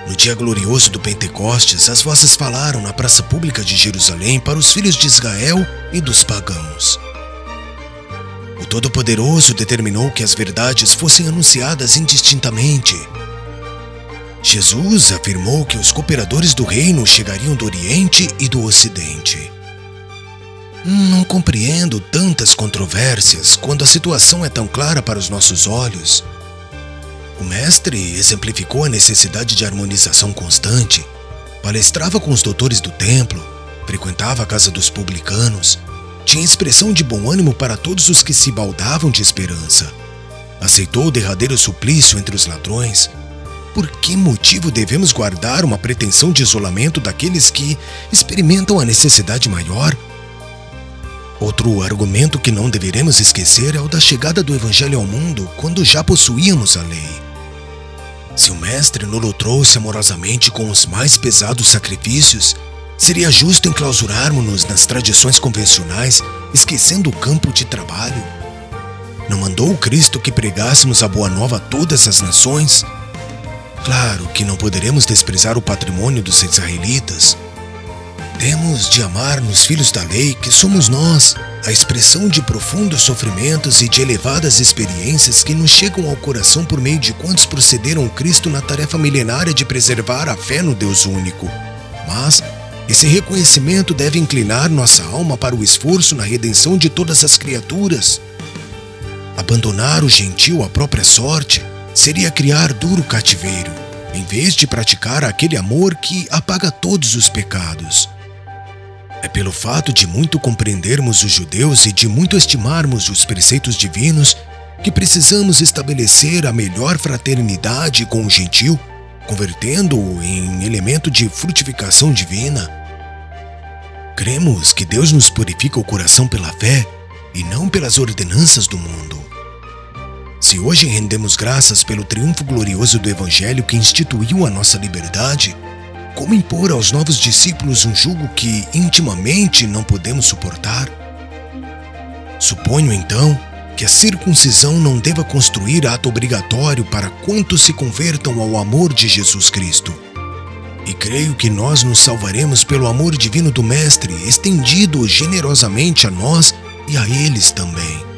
No dia glorioso do Pentecostes, as vozes falaram na praça pública de Jerusalém para os filhos de Israel e dos pagãos. O Todo-Poderoso determinou que as verdades fossem anunciadas indistintamente. Jesus afirmou que os cooperadores do reino chegariam do Oriente e do Ocidente. Não compreendo tantas controvérsias quando a situação é tão clara para os nossos olhos. O mestre exemplificou a necessidade de harmonização constante, palestrava com os doutores do templo, frequentava a casa dos publicanos, tinha expressão de bom ânimo para todos os que se baldavam de esperança, aceitou o derradeiro suplício entre os ladrões. Por que motivo devemos guardar uma pretensão de isolamento daqueles que experimentam a necessidade maior? Outro argumento que não deveremos esquecer é o da chegada do Evangelho ao mundo quando já possuíamos a lei. Se o Mestre nos trouxe amorosamente com os mais pesados sacrifícios, seria justo enclausurarmos-nos nas tradições convencionais, esquecendo o campo de trabalho. Não mandou o Cristo que pregássemos a boa nova a todas as nações? Claro que não poderemos desprezar o patrimônio dos israelitas. Temos de amar nos filhos da lei, que somos nós, a expressão de profundos sofrimentos e de elevadas experiências que nos chegam ao coração por meio de quantos procederam o Cristo na tarefa milenária de preservar a fé no Deus único. Mas, Esse reconhecimento deve inclinar nossa alma para o esforço na redenção de todas as criaturas. Abandonar o gentil à própria sorte seria criar duro cativeiro, em vez de praticar aquele amor que apaga todos os pecados. É pelo fato de muito compreendermos os judeus e de muito estimarmos os preceitos divinos que precisamos estabelecer a melhor fraternidade com o gentil, convertendo-o em elemento de frutificação divina. Cremos que Deus nos purifica o coração pela fé e não pelas ordenanças do mundo. Se hoje rendemos graças pelo triunfo glorioso do Evangelho que instituiu a nossa liberdade, como impor aos novos discípulos um jugo que intimamente não podemos suportar? Suponho, então, que a circuncisão não deva construir ato obrigatório para quantos se convertam ao amor de Jesus Cristo. E creio que nós nos salvaremos pelo amor divino do Mestre, estendido generosamente a nós e a eles também.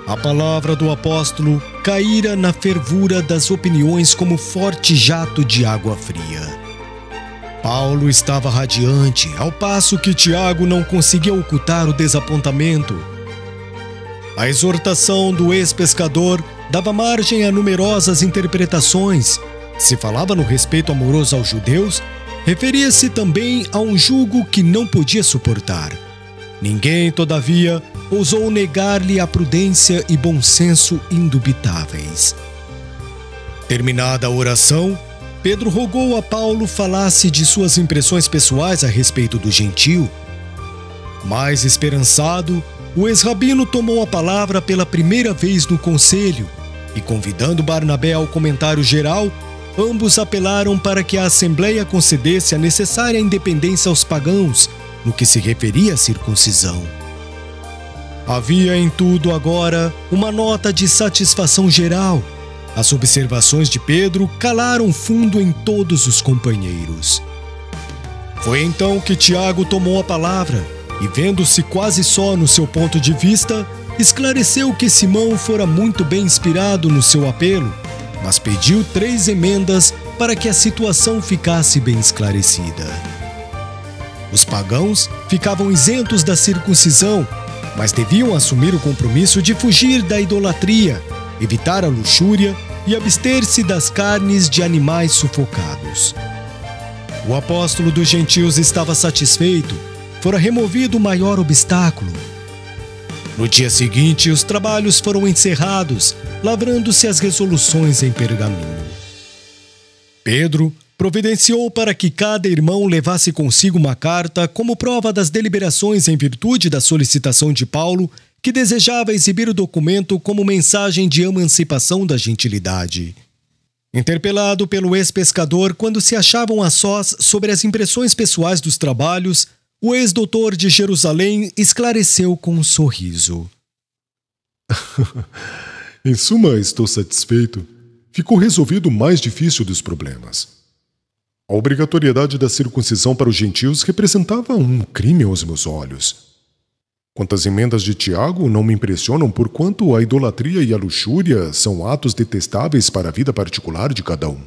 A palavra do apóstolo caíra na fervura das opiniões como forte jato de água fria. Paulo estava radiante, ao passo que Tiago não conseguia ocultar o desapontamento. A exortação do ex-pescador dava margem a numerosas interpretações. Se falava no respeito amoroso aos judeus, referia-se também a um jugo que não podia suportar. Ninguém, todavia, ousou negar-lhe a prudência e bom senso indubitáveis. Terminada a oração, Pedro rogou a Paulo falasse de suas impressões pessoais a respeito do gentil. Mais esperançado, o ex-rabino tomou a palavra pela primeira vez no conselho e, convidando Barnabé ao comentário geral, ambos apelaram para que a Assembleia concedesse a necessária independência aos pagãos no que se referia à circuncisão. Havia em tudo agora uma nota de satisfação geral. As observações de Pedro calaram fundo em todos os companheiros. Foi então que Tiago tomou a palavra e, vendo-se quase só no seu ponto de vista, esclareceu que Simão fora muito bem inspirado no seu apelo, mas pediu 3 emendas para que a situação ficasse bem esclarecida. Os pagãos ficavam isentos da circuncisão, mas deviam assumir o compromisso de fugir da idolatria, evitar a luxúria e abster-se das carnes de animais sufocados. O apóstolo dos gentios estava satisfeito, fora removido o maior obstáculo. No dia seguinte, os trabalhos foram encerrados, lavrando-se as resoluções em pergaminho. Pedro providenciou para que cada irmão levasse consigo uma carta como prova das deliberações em virtude da solicitação de Paulo, que desejava exibir o documento como mensagem de emancipação da gentilidade. Interpelado pelo ex-pescador quando se achavam a sós sobre as impressões pessoais dos trabalhos, o ex-doutor de Jerusalém esclareceu com um sorriso. Em suma, estou satisfeito. Ficou resolvido o mais difícil dos problemas. A obrigatoriedade da circuncisão para os gentios representava um crime aos meus olhos. Quanto às emendas de Tiago, não me impressionam porquanto a idolatria e a luxúria são atos detestáveis para a vida particular de cada um.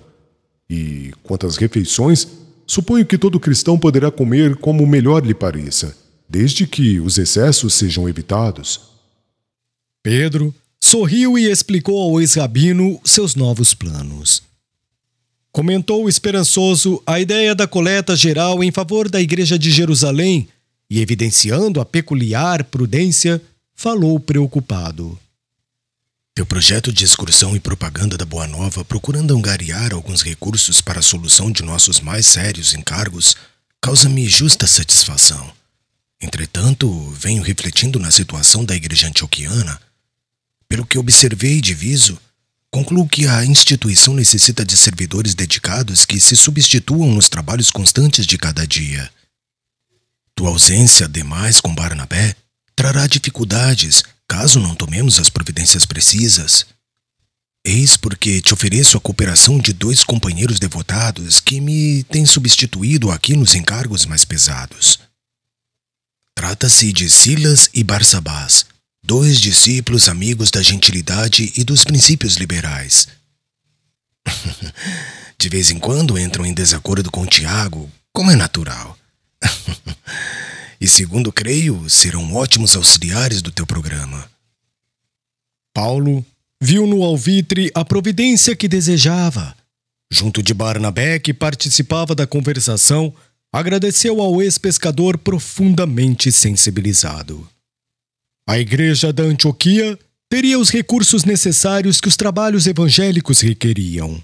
E, quanto às refeições, suponho que todo cristão poderá comer como melhor lhe pareça, desde que os excessos sejam evitados. Pedro sorriu e explicou ao ex-rabino seus novos planos. Comentou esperançoso a ideia da coleta geral em favor da Igreja de Jerusalém e, evidenciando a peculiar prudência, falou preocupado. Teu projeto de excursão e propaganda da Boa Nova, procurando angariar alguns recursos para a solução de nossos mais sérios encargos, causa-me justa satisfação. Entretanto, venho refletindo na situação da Igreja Antioquiana. Pelo que observei e diviso, concluo que a instituição necessita de servidores dedicados que se substituam nos trabalhos constantes de cada dia. Tua ausência, demais, com Barnabé, trará dificuldades caso não tomemos as providências precisas. Eis porque te ofereço a cooperação de 2 companheiros devotados que me têm substituído aqui nos encargos mais pesados. Trata-se de Silas e Barsabás, 2 discípulos amigos da gentilidade e dos princípios liberais. De vez em quando entram em desacordo com Tiago, como é natural. E segundo creio, serão ótimos auxiliares do teu programa. Paulo viu no alvitre a providência que desejava. Junto de Barnabé, que participava da conversação, agradeceu ao ex-pescador profundamente sensibilizado. A igreja da Antioquia teria os recursos necessários que os trabalhos evangélicos requeriam.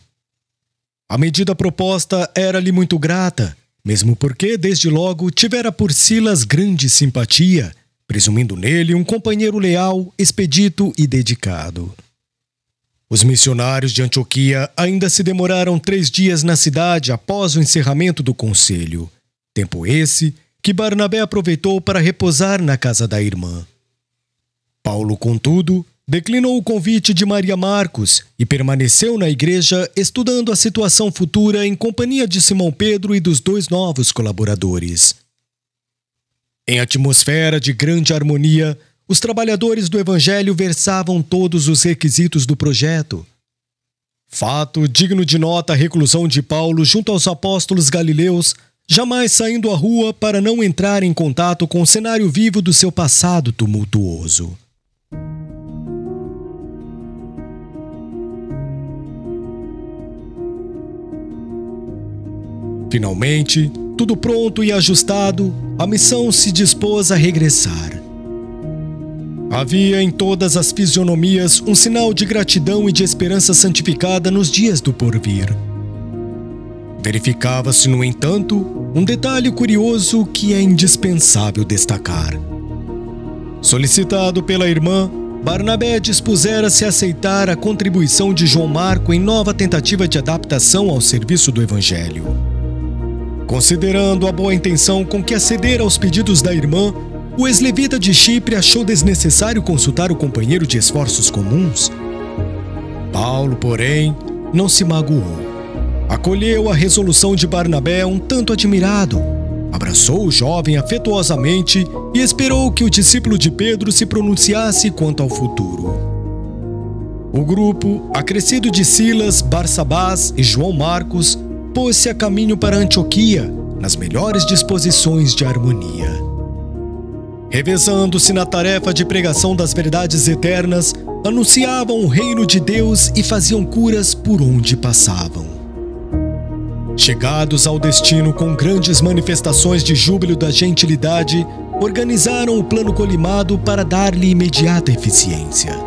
A medida proposta era-lhe muito grata, mesmo porque, desde logo, tivera por Silas grande simpatia, presumindo nele um companheiro leal, expedito e dedicado. Os missionários de Antioquia ainda se demoraram 3 dias na cidade após o encerramento do conselho, tempo esse que Barnabé aproveitou para repousar na casa da irmã. Paulo, contudo, declinou o convite de Maria Marcos e permaneceu na igreja estudando a situação futura em companhia de Simão Pedro e dos 2 novos colaboradores. Em atmosfera de grande harmonia, os trabalhadores do Evangelho versavam todos os requisitos do projeto. Fato digno de nota a reclusão de Paulo junto aos apóstolos galileus, jamais saindo à rua para não entrar em contato com o cenário vivo do seu passado tumultuoso. Finalmente, tudo pronto e ajustado, a missão se dispôs a regressar. Havia em todas as fisionomias um sinal de gratidão e de esperança santificada nos dias do porvir. Verificava-se, no entanto, um detalhe curioso que é indispensável destacar. Solicitado pela irmã, Barnabé dispusera-se a aceitar a contribuição de João Marco em nova tentativa de adaptação ao serviço do Evangelho. Considerando a boa intenção com que acedera aos pedidos da irmã, o ex-levita de Chipre achou desnecessário consultar o companheiro de esforços comuns. Paulo, porém, não se magoou. Acolheu a resolução de Barnabé um tanto admirado, abraçou o jovem afetuosamente e esperou que o discípulo de Pedro se pronunciasse quanto ao futuro. O grupo, acrescido de Silas, Barsabás e João Marcos, pôs-se a caminho para Antioquia, nas melhores disposições de harmonia. Revezando-se na tarefa de pregação das verdades eternas, anunciavam o reino de Deus e faziam curas por onde passavam. Chegados ao destino com grandes manifestações de júbilo da gentilidade, organizaram o plano colimado para dar-lhe imediata eficiência.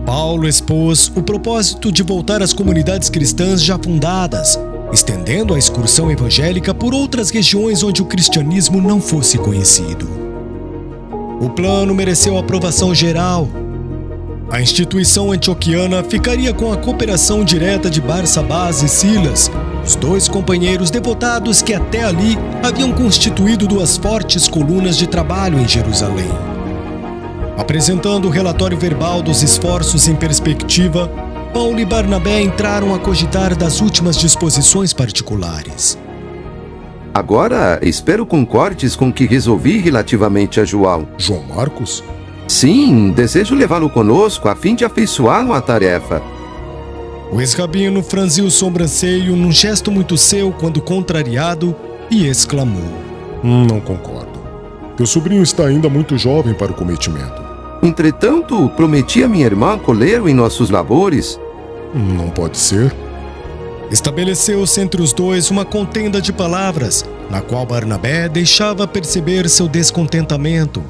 Paulo expôs o propósito de voltar às comunidades cristãs já fundadas, estendendo a excursão evangélica por outras regiões onde o cristianismo não fosse conhecido. O plano mereceu aprovação geral. A instituição antioquiana ficaria com a cooperação direta de Barsabás e Silas, os 2 companheiros devotados que até ali haviam constituído 2 fortes colunas de trabalho em Jerusalém. Apresentando o relatório verbal dos esforços em perspectiva, Paulo e Barnabé entraram a cogitar das últimas disposições particulares. Agora, espero concordes com o que resolvi relativamente a João. João Marcos? Sim, desejo levá-lo conosco a fim de afeiçoá-lo à tarefa. O ex-rabino franziu o sobrancelho num gesto muito seu quando contrariado e exclamou: Não concordo. Teu sobrinho está ainda muito jovem para o cometimento. Entretanto, prometi a minha irmã acolhê-lo em nossos labores. Não pode ser. Estabeleceu-se entre os 2 uma contenda de palavras, na qual Barnabé deixava perceber seu descontentamento.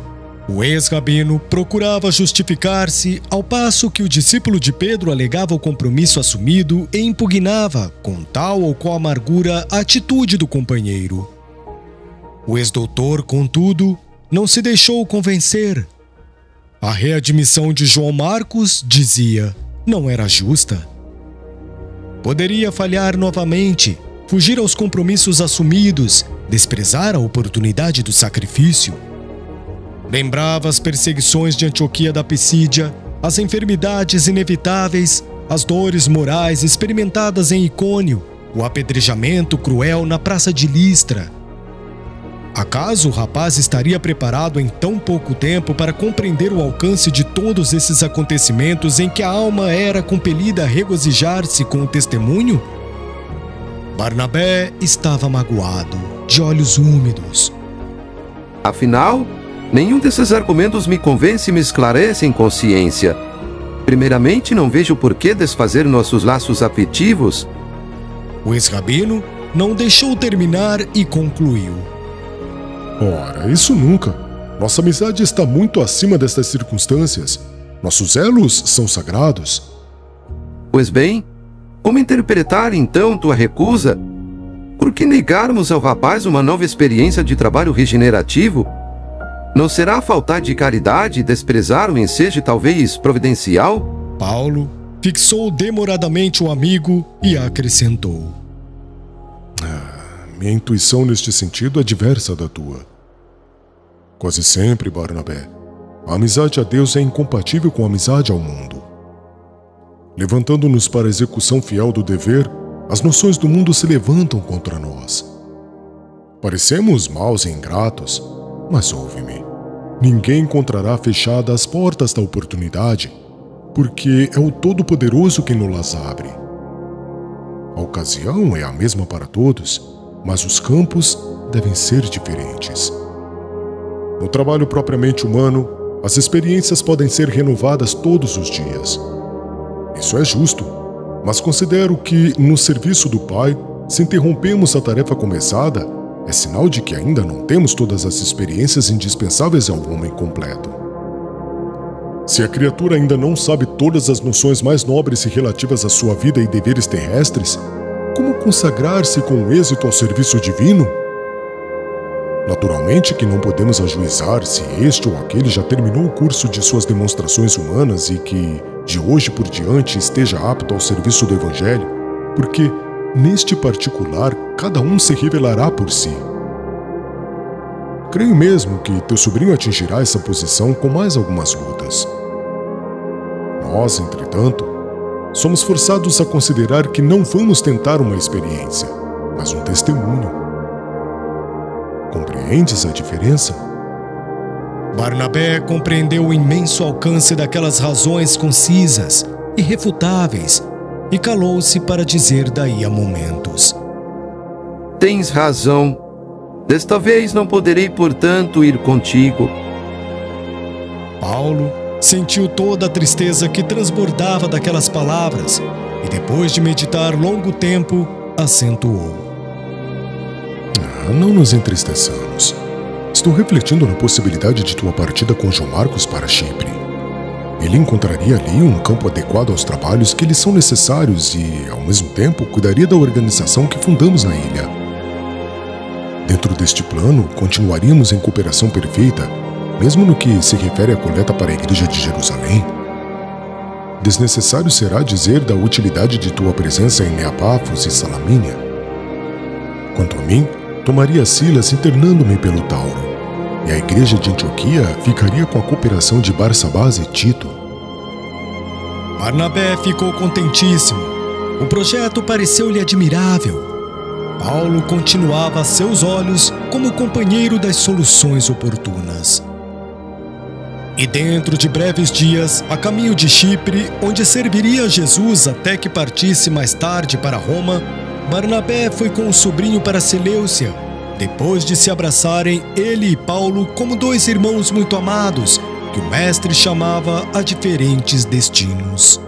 O ex-rabino procurava justificar-se, ao passo que o discípulo de Pedro alegava o compromisso assumido e impugnava, com tal ou qual amargura, a atitude do companheiro. O ex-doutor, contudo, não se deixou convencer. A readmissão de João Marcos, dizia, não era justa. Poderia falhar novamente, fugir aos compromissos assumidos, desprezar a oportunidade do sacrifício. Lembrava as perseguições de Antioquia da Pisídia, as enfermidades inevitáveis, as dores morais experimentadas em Icônio, o apedrejamento cruel na praça de Listra. Acaso o rapaz estaria preparado em tão pouco tempo para compreender o alcance de todos esses acontecimentos em que a alma era compelida a regozijar-se com o testemunho? Barnabé estava magoado, de olhos úmidos. Afinal, nenhum desses argumentos me convence e me esclarece em consciência. Primeiramente, não vejo por que desfazer nossos laços afetivos. O ex-rabino não deixou terminar e concluiu. Ora, isso nunca. Nossa amizade está muito acima destas circunstâncias. Nossos elos são sagrados. Pois bem, como interpretar então tua recusa? Por que negarmos ao rapaz uma nova experiência de trabalho regenerativo? Não será faltar de caridade e desprezar o ensejo talvez providencial? Paulo fixou demoradamente o amigo e acrescentou. Minha intuição neste sentido é diversa da tua. Quase sempre, Barnabé, a amizade a Deus é incompatível com a amizade ao mundo. Levantando-nos para a execução fiel do dever, as noções do mundo se levantam contra nós. Parecemos maus e ingratos, mas ouve-me. Ninguém encontrará fechadas as portas da oportunidade, porque é o Todo-Poderoso quem nos abre. A ocasião é a mesma para todos, mas os campos devem ser diferentes. No trabalho propriamente humano, as experiências podem ser renovadas todos os dias. Isso é justo, mas considero que, no serviço do Pai, se interrompemos a tarefa começada, é sinal de que ainda não temos todas as experiências indispensáveis ao homem completo. Se a criatura ainda não sabe todas as noções mais nobres e relativas à sua vida e deveres terrestres, como consagrar-se com êxito ao serviço divino? Naturalmente que não podemos ajuizar se este ou aquele já terminou o curso de suas demonstrações humanas e que, de hoje por diante, esteja apto ao serviço do Evangelho, porque, neste particular, cada um se revelará por si. Creio mesmo que teu sobrinho atingirá essa posição com mais algumas lutas. Nós, entretanto, somos forçados a considerar que não vamos tentar uma experiência, mas um testemunho. Compreendes a diferença? Barnabé compreendeu o imenso alcance daquelas razões concisas, irrefutáveis, e calou-se para dizer daí a momentos. Tens razão. Desta vez não poderei, portanto, ir contigo. Paulo sentiu toda a tristeza que transbordava daquelas palavras e, depois de meditar longo tempo, acentuou. Não nos entristeçamos. Estou refletindo na possibilidade de tua partida com João Marcos para Chipre. Ele encontraria ali um campo adequado aos trabalhos que lhe são necessários e, ao mesmo tempo, cuidaria da organização que fundamos na ilha. Dentro deste plano, continuaríamos em cooperação perfeita, mesmo no que se refere à coleta para a Igreja de Jerusalém. Desnecessário será dizer da utilidade de tua presença em Neapafos e Salamínia. Quanto a mim, tomaria Silas internando-me pelo Tauro, e a igreja de Antioquia ficaria com a cooperação de Barsabás e Tito. Barnabé ficou contentíssimo. O projeto pareceu-lhe admirável. Paulo continuava a seus olhos como companheiro das soluções oportunas. E dentro de breves dias, a caminho de Chipre, onde serviria a Jesus até que partisse mais tarde para Roma, Barnabé foi com o sobrinho para Seleucia, depois de se abraçarem ele e Paulo como dois irmãos muito amados, que o mestre chamava a diferentes destinos.